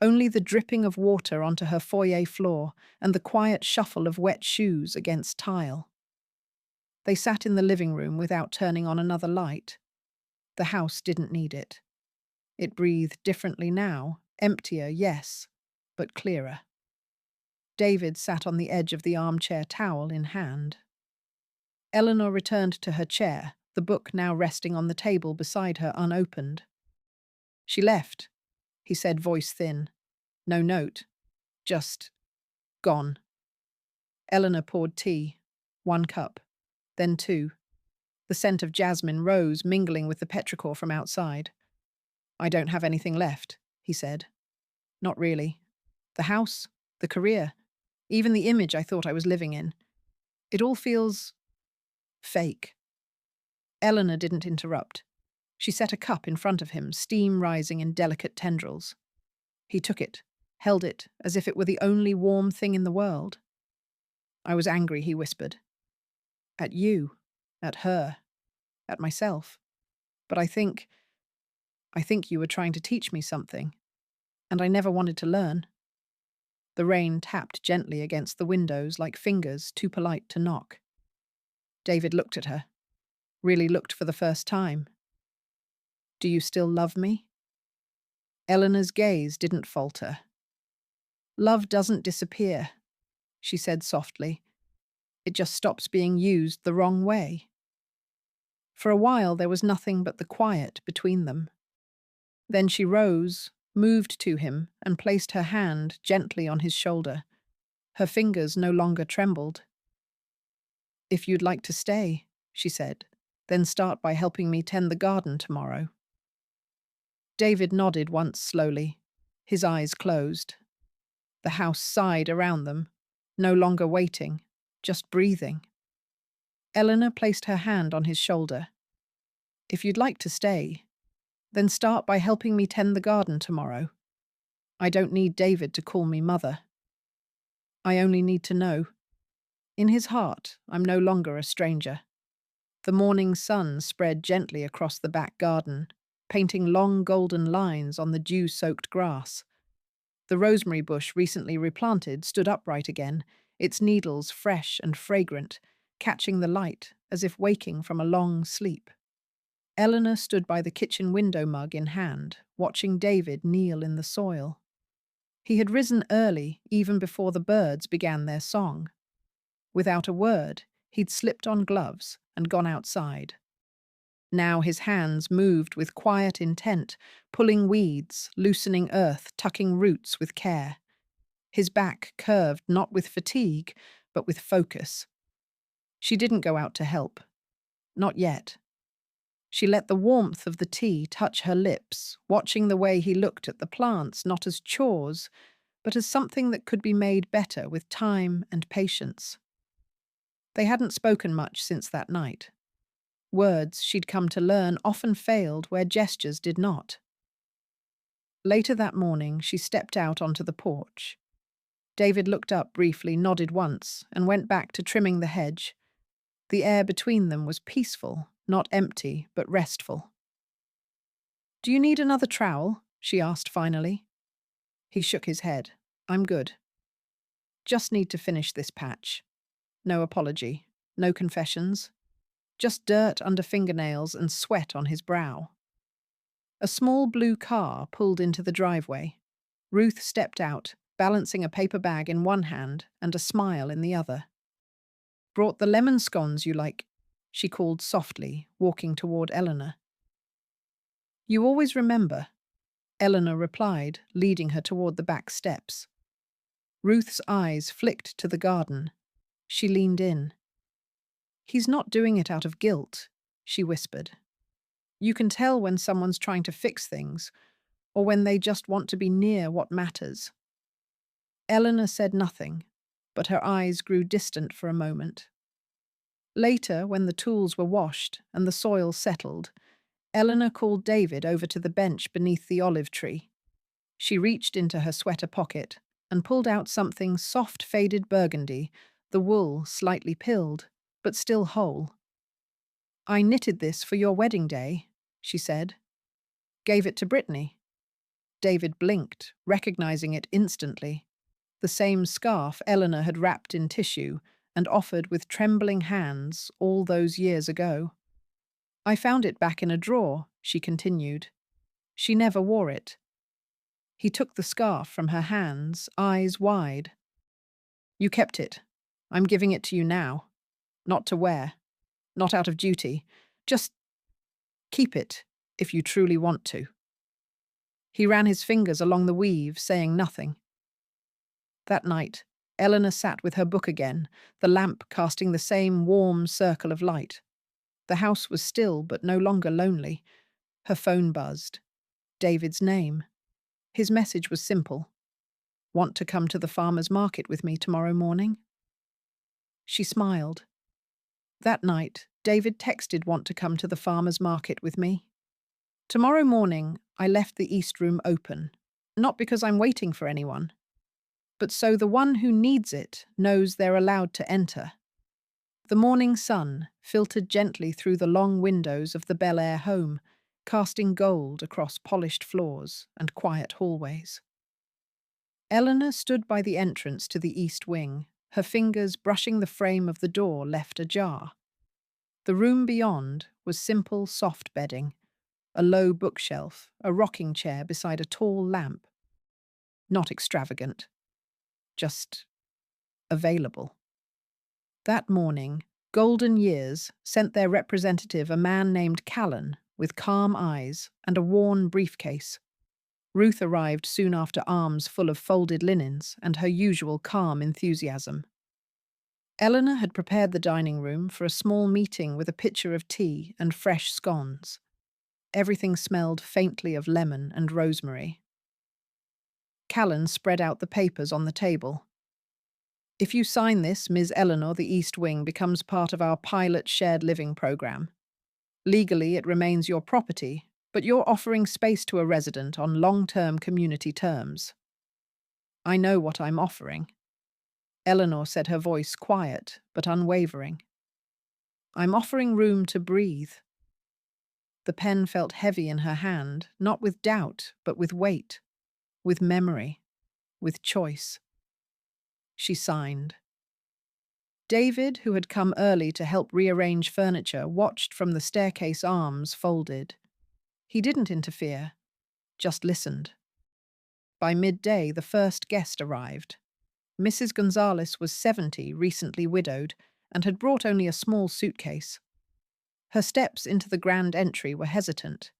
Only the dripping of water onto her foyer floor and the quiet shuffle of wet shoes against tile. They sat in the living room without turning on another light. The house didn't need it. It breathed differently now, emptier, yes, but clearer. David sat on the edge of the armchair, towel in hand. Eleanor returned to her chair, the book now resting on the table beside her unopened. She left, he said, voice thin. No note. Just gone. Eleanor poured tea. 1 cup. Then 2. The scent of jasmine rose, mingling with the petrichor from outside. I don't have anything left, he said. Not really. The house, the career, even the image I thought I was living in. It all feels fake. Eleanor didn't interrupt. She set a cup in front of him, steam rising in delicate tendrils. He took it, held it as if it were the only warm thing in the world. I was angry, he whispered. At you, at her, at myself. But I think you were trying to teach me something, and I never wanted to learn. The rain tapped gently against the windows like fingers too polite to knock. David looked at her, really looked for the first time. Do you still love me? Eleanor's gaze didn't falter. Love doesn't disappear, she said softly. It just stops being used the wrong way. For a while there was nothing but the quiet between them. Then she rose, moved to him, and placed her hand gently on his shoulder. Her fingers no longer trembled. "If you'd like to stay," she said, "then start by helping me tend the garden tomorrow." David nodded once slowly, his eyes closed. The house sighed around them, no longer waiting, just breathing. Eleanor placed her hand on his shoulder. "If you'd like to stay, then start by helping me tend the garden tomorrow. I don't need David to call me mother. I only need to know. In his heart, I'm no longer a stranger." The morning sun spread gently across the back garden, painting long golden lines on the dew-soaked grass. The rosemary bush recently replanted stood upright again, its needles fresh and fragrant, catching the light as if waking from a long sleep. Eleanor stood by the kitchen window mug in hand, watching David kneel in the soil. He had risen early, even before the birds began their song. Without a word, he'd slipped on gloves and gone outside. Now his hands moved with quiet intent, pulling weeds, loosening earth, tucking roots with care. His back curved not with fatigue, but with focus. She didn't go out to help. Not yet. She let the warmth of the tea touch her lips, watching the way he looked at the plants not as chores, but as something that could be made better with time and patience. They hadn't spoken much since that night. Words, she'd come to learn, often failed where gestures did not. Later that morning, she stepped out onto the porch. David looked up briefly, nodded once, and went back to trimming the hedge. The air between them was peaceful, not empty, but restful. "Do you need another trowel?" she asked finally. He shook his head. "I'm good. Just need to finish this patch. No apology, no confessions. Just dirt under fingernails and sweat on his brow." A small blue car pulled into the driveway. Ruth stepped out, balancing a paper bag in one hand and a smile in the other. "Brought the lemon scones you like," she called softly, walking toward Eleanor. "You always remember," Eleanor replied, leading her toward the back steps. Ruth's eyes flicked to the garden. She leaned in. "He's not doing it out of guilt," she whispered. "You can tell when someone's trying to fix things, or when they just want to be near what matters." Eleanor said nothing, but her eyes grew distant for a moment. Later, when the tools were washed and the soil settled, Eleanor called David over to the bench beneath the olive tree. She reached into her sweater pocket and pulled out something soft faded burgundy, the wool slightly pilled, but still whole. "I knitted this for your wedding day," she said. "Gave it to Brittany." David blinked, recognizing it instantly. The same scarf Eleanor had wrapped in tissue and offered with trembling hands all those years ago. "I found it back in a drawer," she continued. "She never wore it." He took the scarf from her hands, eyes wide. "You kept it. I'm giving it to you now. Not to wear. Not out of duty. Just keep it if you truly want to." He ran his fingers along the weave, saying nothing. That night, Eleanor sat with her book again, the lamp casting the same warm circle of light. The house was still, but no longer lonely. Her phone buzzed. David's name. His message was simple. "Want to come to the farmer's market with me tomorrow morning?" She smiled. That night, David texted, "Want to come to the farmer's market with me?" Tomorrow morning, I left the East Room open, not because I'm waiting for anyone, but so the one who needs it knows they're allowed to enter. The morning sun filtered gently through the long windows of the Bel Air home, casting gold across polished floors and quiet hallways. Eleanor stood by the entrance to the east wing, her fingers brushing the frame of the door left ajar. The room beyond was simple, soft bedding, a low bookshelf, a rocking chair beside a tall lamp. Not extravagant, just available. That morning, Golden Years sent their representative, a man named Callan, with calm eyes and a worn briefcase. Ruth arrived soon after, arms full of folded linens and her usual calm enthusiasm. Eleanor had prepared the dining room for a small meeting with a pitcher of tea and fresh scones. Everything smelled faintly of lemon and rosemary. Callan spread out the papers on the table. If you sign this, Ms. Eleanor, the East Wing becomes part of our pilot shared living program. Legally, it remains your property, but you're offering space to a resident on long-term community terms. I know what I'm offering. Eleanor said, her voice quiet but unwavering. I'm offering room to breathe. The pen felt heavy in her hand, not with doubt, but with weight, with memory, with choice. She signed. David, who had come early to help rearrange furniture, watched from the staircase, arms folded. He didn't interfere, just listened. By midday, the first guest arrived. Mrs. Gonzalez was 70, recently widowed, and had brought only a small suitcase. Her steps into the grand entry were hesitant.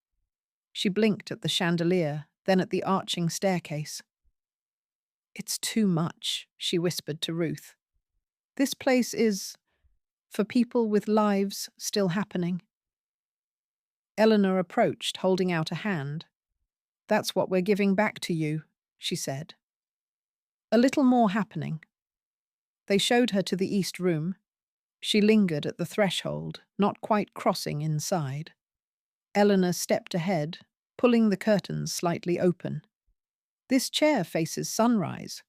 She blinked at the chandelier, then at the arching staircase. It's too much, she whispered to Ruth. This place is for people with lives still happening. Eleanor approached, holding out a hand. That's what we're giving back to you, she said. A little more happening. They showed her to the east room. She lingered at the threshold, not quite crossing inside. Eleanor stepped ahead, pulling the curtains slightly open. This chair faces sunrise.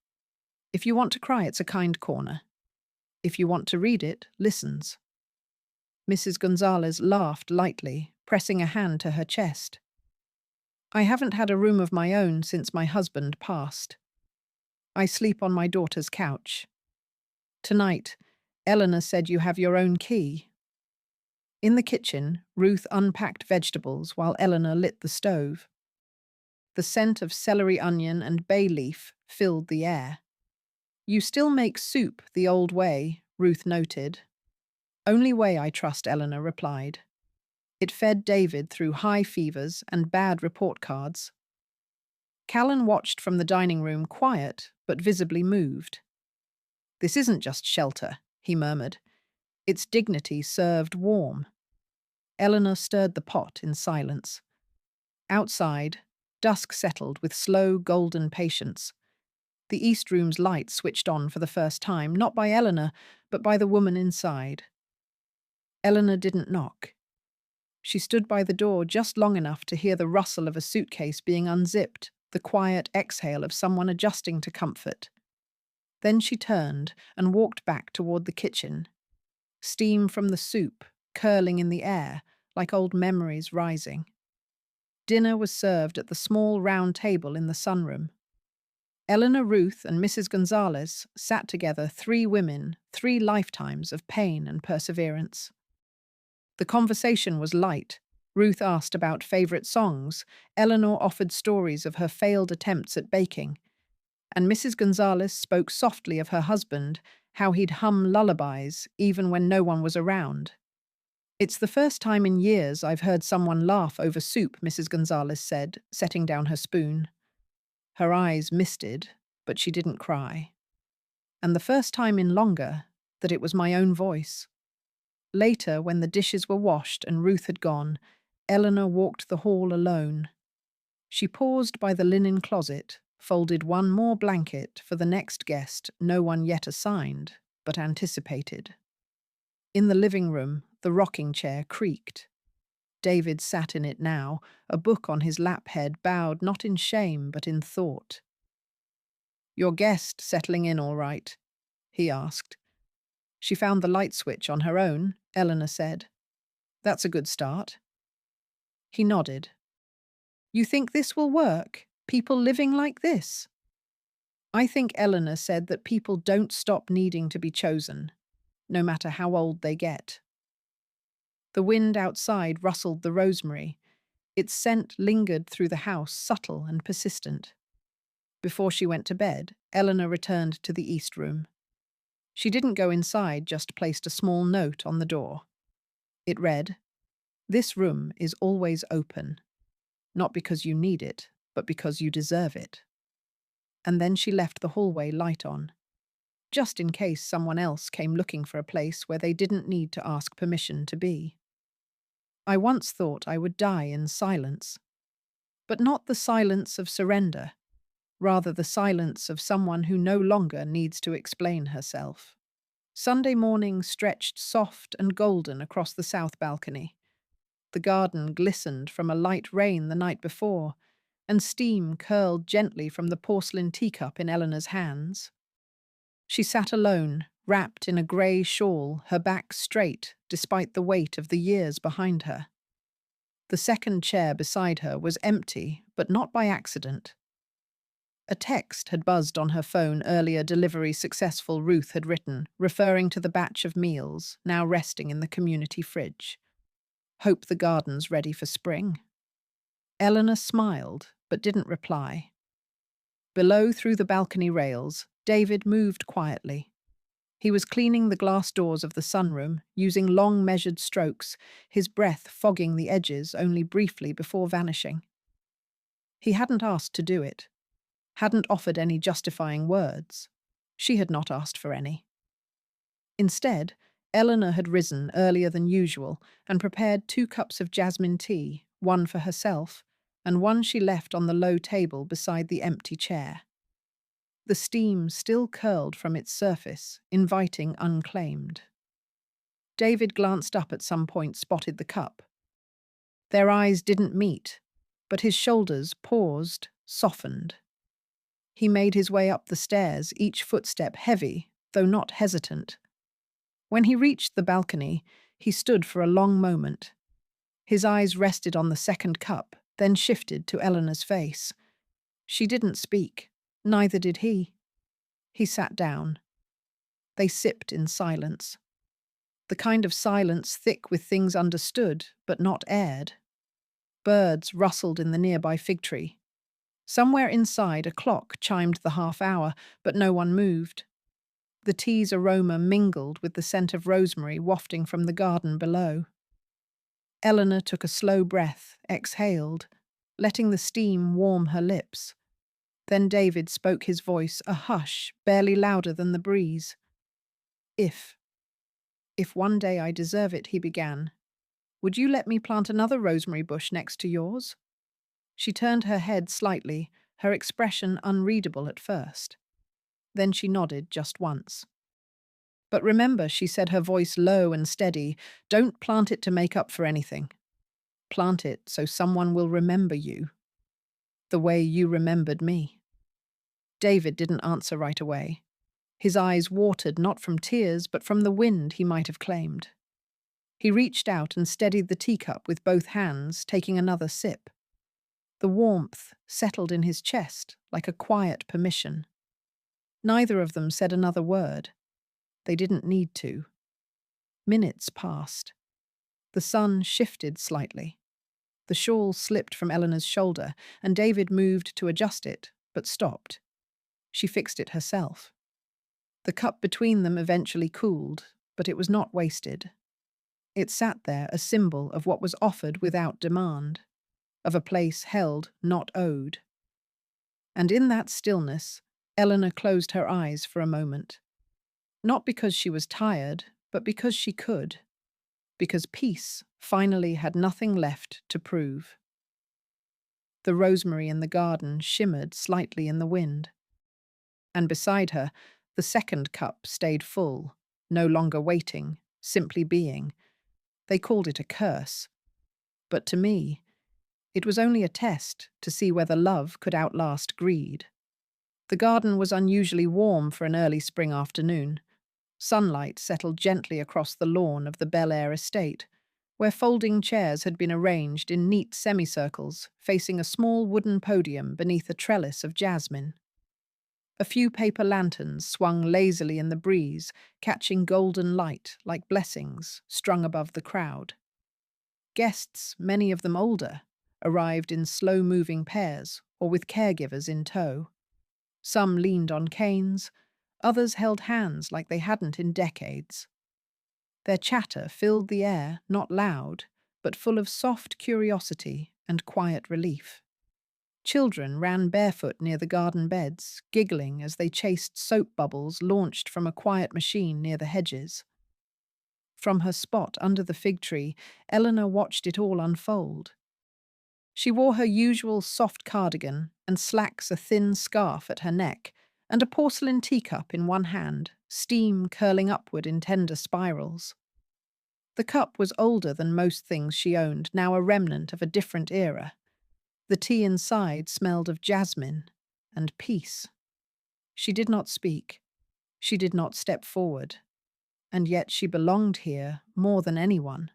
If you want to cry, it's a kind corner. If you want to read it, listens. Mrs. Gonzalez laughed lightly, pressing a hand to her chest. I haven't had a room of my own since my husband passed. I sleep on my daughter's couch. Tonight, Eleanor said you have your own key. In the kitchen, Ruth unpacked vegetables while Eleanor lit the stove. The scent of celery, onion, and bay leaf filled the air. You still make soup the old way, Ruth noted. Only way I trust, Eleanor replied. It fed David through high fevers and bad report cards. Callan watched from the dining room, quiet but visibly moved. This isn't just shelter, he murmured. It's dignity served warm. Eleanor stirred the pot in silence. Outside, dusk settled with slow, golden patience. The east room's light switched on for the first time, not by Eleanor, but by the woman inside. Eleanor didn't knock. She stood by the door just long enough to hear the rustle of a suitcase being unzipped, the quiet exhale of someone adjusting to comfort. Then she turned and walked back toward the kitchen. Steam from the soup, curling in the air, like old memories rising. Dinner was served at the small round table in the sunroom. Eleanor, Ruth, and Mrs. Gonzalez sat together, 3 women, 3 lifetimes of pain and perseverance. The conversation was light. Ruth asked about favorite songs. Eleanor offered stories of her failed attempts at baking. And Mrs. Gonzalez spoke softly of her husband, how he'd hum lullabies even when no one was around. It's the first time in years I've heard someone laugh over soup, Mrs. Gonzalez said, setting down her spoon. Her eyes misted, but she didn't cry. And the first time in longer that it was my own voice. Later, when the dishes were washed and Ruth had gone, Eleanor walked the hall alone. She paused by the linen closet, folded one more blanket for the next guest, no one yet assigned, but anticipated. In the living room, the rocking chair creaked. David sat in it now, a book on his lap head, bowed not in shame but in thought. Your guest settling in all right? He asked. She found the light switch on her own, Eleanor said. That's a good start. He nodded. You think this will work? People living like this? I think Eleanor said that people don't stop needing to be chosen, no matter how old they get. The wind outside rustled the rosemary. Its scent lingered through the house, subtle and persistent. Before she went to bed, Eleanor returned to the east room. She didn't go inside, just placed a small note on the door. It read, "This room is always open, not because you need it, but because you deserve it." And then she left the hallway light on, just in case someone else came looking for a place where they didn't need to ask permission to be. I once thought I would die in silence, but not the silence of surrender, rather the silence of someone who no longer needs to explain herself. Sunday morning stretched soft and golden across the south balcony. The garden glistened from a light rain the night before, and steam curled gently from the porcelain teacup in Eleanor's hands. She sat alone, wrapped in a grey shawl, her back straight despite the weight of the years behind her. The second chair beside her was empty, but not by accident. A text had buzzed on her phone earlier. "Delivery successful," Ruth had written, referring to the batch of meals now resting in the community fridge. "Hope the garden's ready for spring." Eleanor smiled, but didn't reply. Below, through the balcony rails, David moved quietly. He was cleaning the glass doors of the sunroom, using long measured strokes, his breath fogging the edges only briefly before vanishing. He hadn't asked to do it, hadn't offered any justifying words. She had not asked for any. Instead, Eleanor had risen earlier than usual and prepared 2 cups of jasmine tea, one for herself, and one she left on the low table beside the empty chair. The steam still curled from its surface, inviting unclaimed. David glanced up at some point, spotted the cup. Their eyes didn't meet, but his shoulders paused, softened. He made his way up the stairs, each footstep heavy, though not hesitant. When he reached the balcony, he stood for a long moment. His eyes rested on the second cup, then shifted to Eleanor's face. She didn't speak, neither did he. He sat down. They sipped in silence. The kind of silence thick with things understood, but not aired. Birds rustled in the nearby fig tree. Somewhere inside, a clock chimed the half-hour, but no one moved. The tea's aroma mingled with the scent of rosemary wafting from the garden below. Eleanor took a slow breath, exhaled, letting the steam warm her lips. Then David spoke, his voice a hush, barely louder than the breeze. If one day I deserve it," he began, "would you let me plant another rosemary bush next to yours?" She turned her head slightly, her expression unreadable at first. Then she nodded just once. "But remember," she said, her voice low and steady, "don't plant it to make up for anything. Plant it so someone will remember you, the way you remembered me." David didn't answer right away. His eyes watered not from tears, but from the wind, he might have claimed. He reached out and steadied the teacup with both hands, taking another sip. The warmth settled in his chest like a quiet permission. Neither of them said another word. They didn't need to. Minutes passed. The sun shifted slightly. The shawl slipped from Eleanor's shoulder, and David moved to adjust it, but stopped. She fixed it herself. The cup between them eventually cooled, but it was not wasted. It sat there, a symbol of what was offered without demand, of a place held, not owed. And in that stillness, Eleanor closed her eyes for a moment. Not because she was tired, but because she could. Because peace finally had nothing left to prove. The rosemary in the garden shimmered slightly in the wind. And beside her, the second cup stayed full, no longer waiting, simply being. They called it a curse. But to me, it was only a test to see whether love could outlast greed. The garden was unusually warm for an early spring afternoon. Sunlight settled gently across the lawn of the Bel Air estate, where folding chairs had been arranged in neat semicircles facing a small wooden podium beneath a trellis of jasmine. A few paper lanterns swung lazily in the breeze, catching golden light like blessings strung above the crowd. Guests, many of them older, arrived in slow-moving pairs or with caregivers in tow. Some leaned on canes, others held hands like they hadn't in decades. Their chatter filled the air, not loud, but full of soft curiosity and quiet relief. Children ran barefoot near the garden beds, giggling as they chased soap bubbles launched from a quiet machine near the hedges. From her spot under the fig tree, Eleanor watched it all unfold. She wore her usual soft cardigan and slacks a thin scarf at her neck, and a porcelain teacup in one hand, steam curling upward in tender spirals. The cup was older than most things she owned, now a remnant of a different era. The tea inside smelled of jasmine and peace. She did not speak. She did not step forward. And yet she belonged here more than anyone.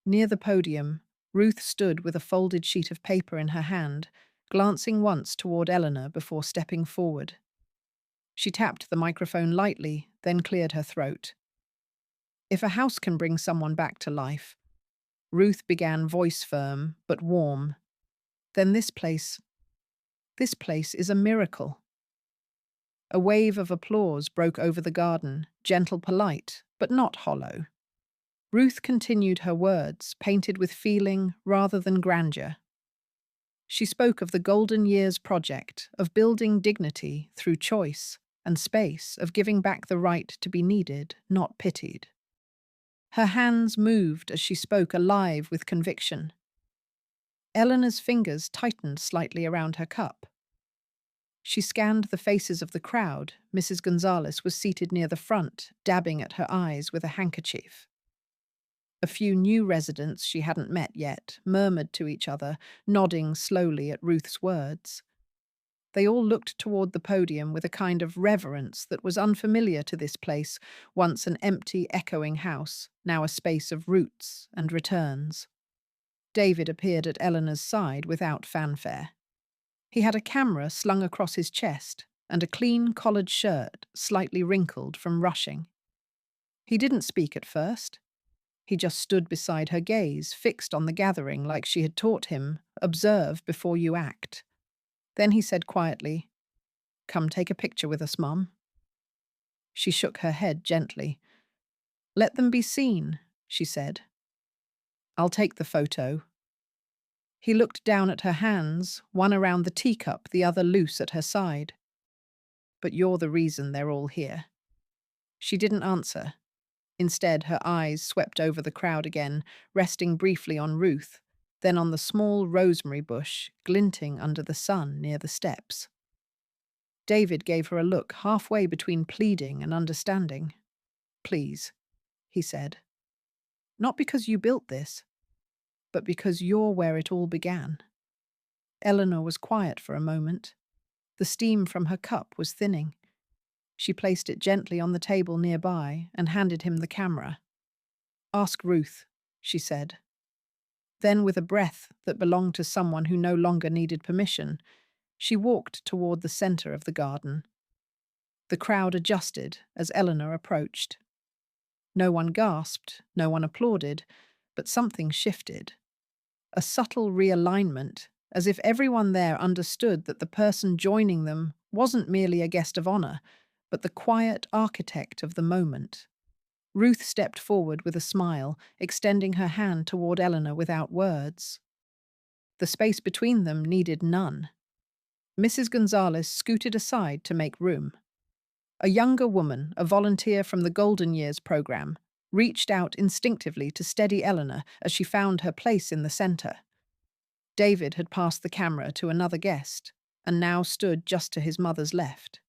Near the podium, Ruth stood with a folded sheet of paper in her hand, glancing once toward Eleanor before stepping forward. She tapped the microphone lightly, then cleared her throat. If a house can bring someone back to life, Ruth began, voice firm but warm, then this place is a miracle. A wave of applause broke over the garden, gentle, polite, but not hollow. Ruth continued her words, painted with feeling rather than grandeur. She spoke of the Golden Years project, of building dignity through choice and space, of giving back the right to be needed, not pitied. Her hands moved as she spoke, alive with conviction. Eleanor's fingers tightened slightly around her cup. She scanned the faces of the crowd. Mrs. Gonzalez was seated near the front, dabbing at her eyes with a handkerchief. A few new residents she hadn't met yet murmured to each other, nodding slowly at Ruth's words. They all looked toward the podium with a kind of reverence that was unfamiliar to this place, once an empty, echoing house, now a space of roots and returns. David appeared at Eleanor's side without fanfare. He had a camera slung across his chest and a clean collared shirt slightly wrinkled from rushing. He didn't speak at first. He just stood beside her, gaze fixed on the gathering like she had taught him, observe before you act. Then he said quietly, "Come take a picture with us, Mum." She shook her head gently. "Let them be seen," she said. "I'll take the photo." He looked down at her hands, one around the teacup, the other loose at her side. "But you're the reason they're all here." She didn't answer. Instead, her eyes swept over the crowd again, resting briefly on Ruth, then on the small rosemary bush glinting under the sun near the steps. David gave her a look halfway between pleading and understanding. "Please," he said. "Not because you built this, but because you're where it all began." Eleanor was quiet for a moment. The steam from her cup was thinning. She placed it gently on the table nearby and handed him the camera. "Ask Ruth," she said. Then, with a breath that belonged to someone who no longer needed permission, she walked toward the center of the garden. The crowd adjusted as Eleanor approached. No one gasped, no one applauded, but something shifted. A subtle realignment, as if everyone there understood that the person joining them wasn't merely a guest of honor, but the quiet architect of the moment. Ruth stepped forward with a smile, extending her hand toward Eleanor without words. The space between them needed none. Mrs. Gonzalez scooted aside to make room. A younger woman, a volunteer from the Golden Years program, reached out instinctively to steady Eleanor as she found her place in the center. David had passed the camera to another guest and now stood just to his mother's left.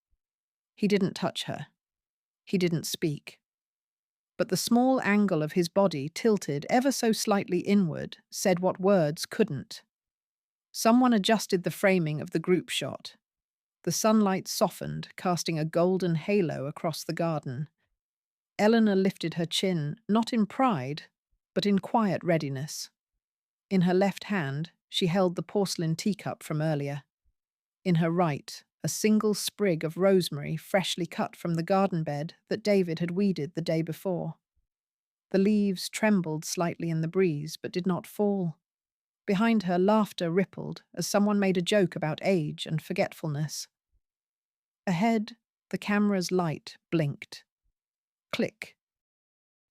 He didn't touch her. He didn't speak. But the small angle of his body, tilted ever so slightly inward, said what words couldn't. Someone adjusted the framing of the group shot. The sunlight softened, casting a golden halo across the garden. Eleanor lifted her chin, not in pride, but in quiet readiness. In her left hand, she held the porcelain teacup from earlier. In her right, a single sprig of rosemary freshly cut from the garden bed that David had weeded the day before. The leaves trembled slightly in the breeze but did not fall. Behind her, laughter rippled as someone made a joke about age and forgetfulness. Ahead, the camera's light blinked. Click.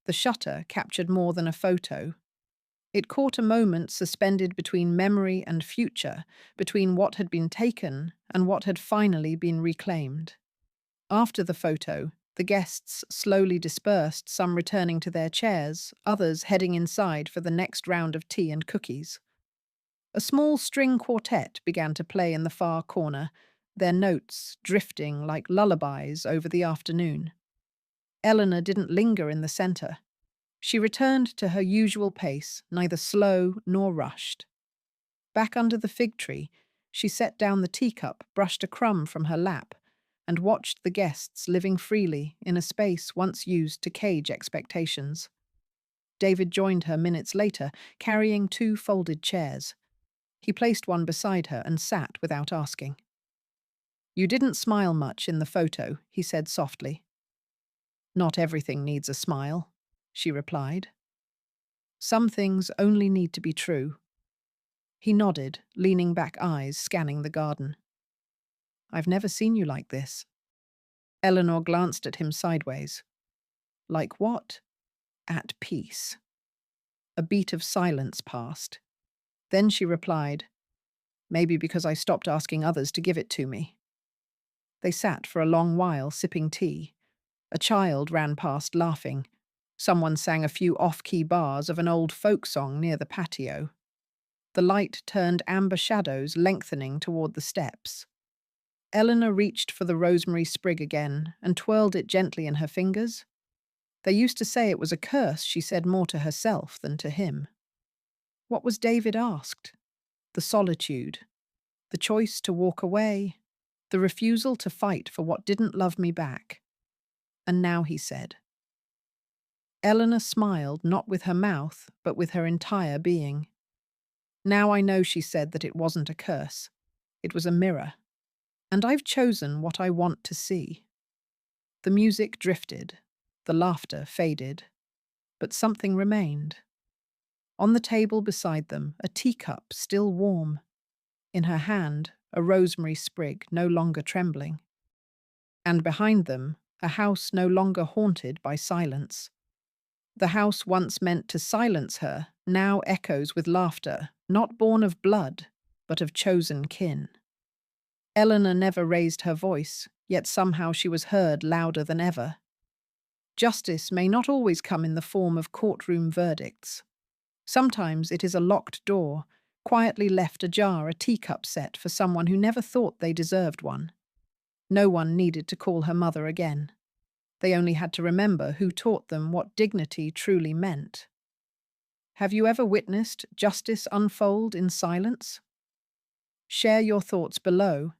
The shutter captured more than a photo. It caught a moment suspended between memory and future, between what had been taken and what had finally been reclaimed. After the photo, the guests slowly dispersed, some returning to their chairs, others heading inside for the next round of tea and cookies. A small string quartet began to play in the far corner, their notes drifting like lullabies over the afternoon. Eleanor didn't linger in the center. She returned to her usual pace, neither slow nor rushed. Back under the fig tree, she set down the teacup, brushed a crumb from her lap, and watched the guests living freely in a space once used to cage expectations. David joined her minutes later, carrying 2 folded chairs. He placed one beside her and sat without asking. "You didn't smile much in the photo," he said softly. "Not everything needs a smile," she replied. "Some things only need to be true." He nodded, leaning back, eyes scanning the garden. "I've never seen you like this." Eleanor glanced at him sideways. "Like what?" "At peace." A beat of silence passed. Then she replied, "Maybe because I stopped asking others to give it to me." They sat for a long while, sipping tea. A child ran past laughing. Someone sang a few off-key bars of an old folk song near the patio. The light turned amber shadows lengthening toward the steps. Eleanor reached for the rosemary sprig again and twirled it gently in her fingers. They used to say it was a curse, she said more to herself than to him. What was David asked? The solitude, the choice to walk away, the refusal to fight for what didn't love me back. And now he said. Eleanor smiled, not with her mouth, but with her entire being. "Now I know," she said, "that it wasn't a curse. It was a mirror. And I've chosen what I want to see." The music drifted, the laughter faded, but something remained. On the table beside them, a teacup still warm. In her hand, a rosemary sprig no longer trembling. And behind them, a house no longer haunted by silence. The house once meant to silence her now echoes with laughter, not born of blood, but of chosen kin. Eleanor never raised her voice, yet somehow she was heard louder than ever. Justice may not always come in the form of courtroom verdicts. Sometimes it is a locked door, quietly left ajar, a teacup set for someone who never thought they deserved one. No one needed to call her mother again. They only had to remember who taught them what dignity truly meant. Have you ever witnessed justice unfold in silence? Share your thoughts below,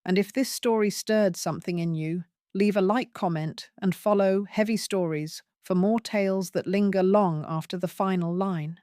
and if this story stirred something in you, leave a like comment and follow Heavy Stories for more tales that linger long after the final line.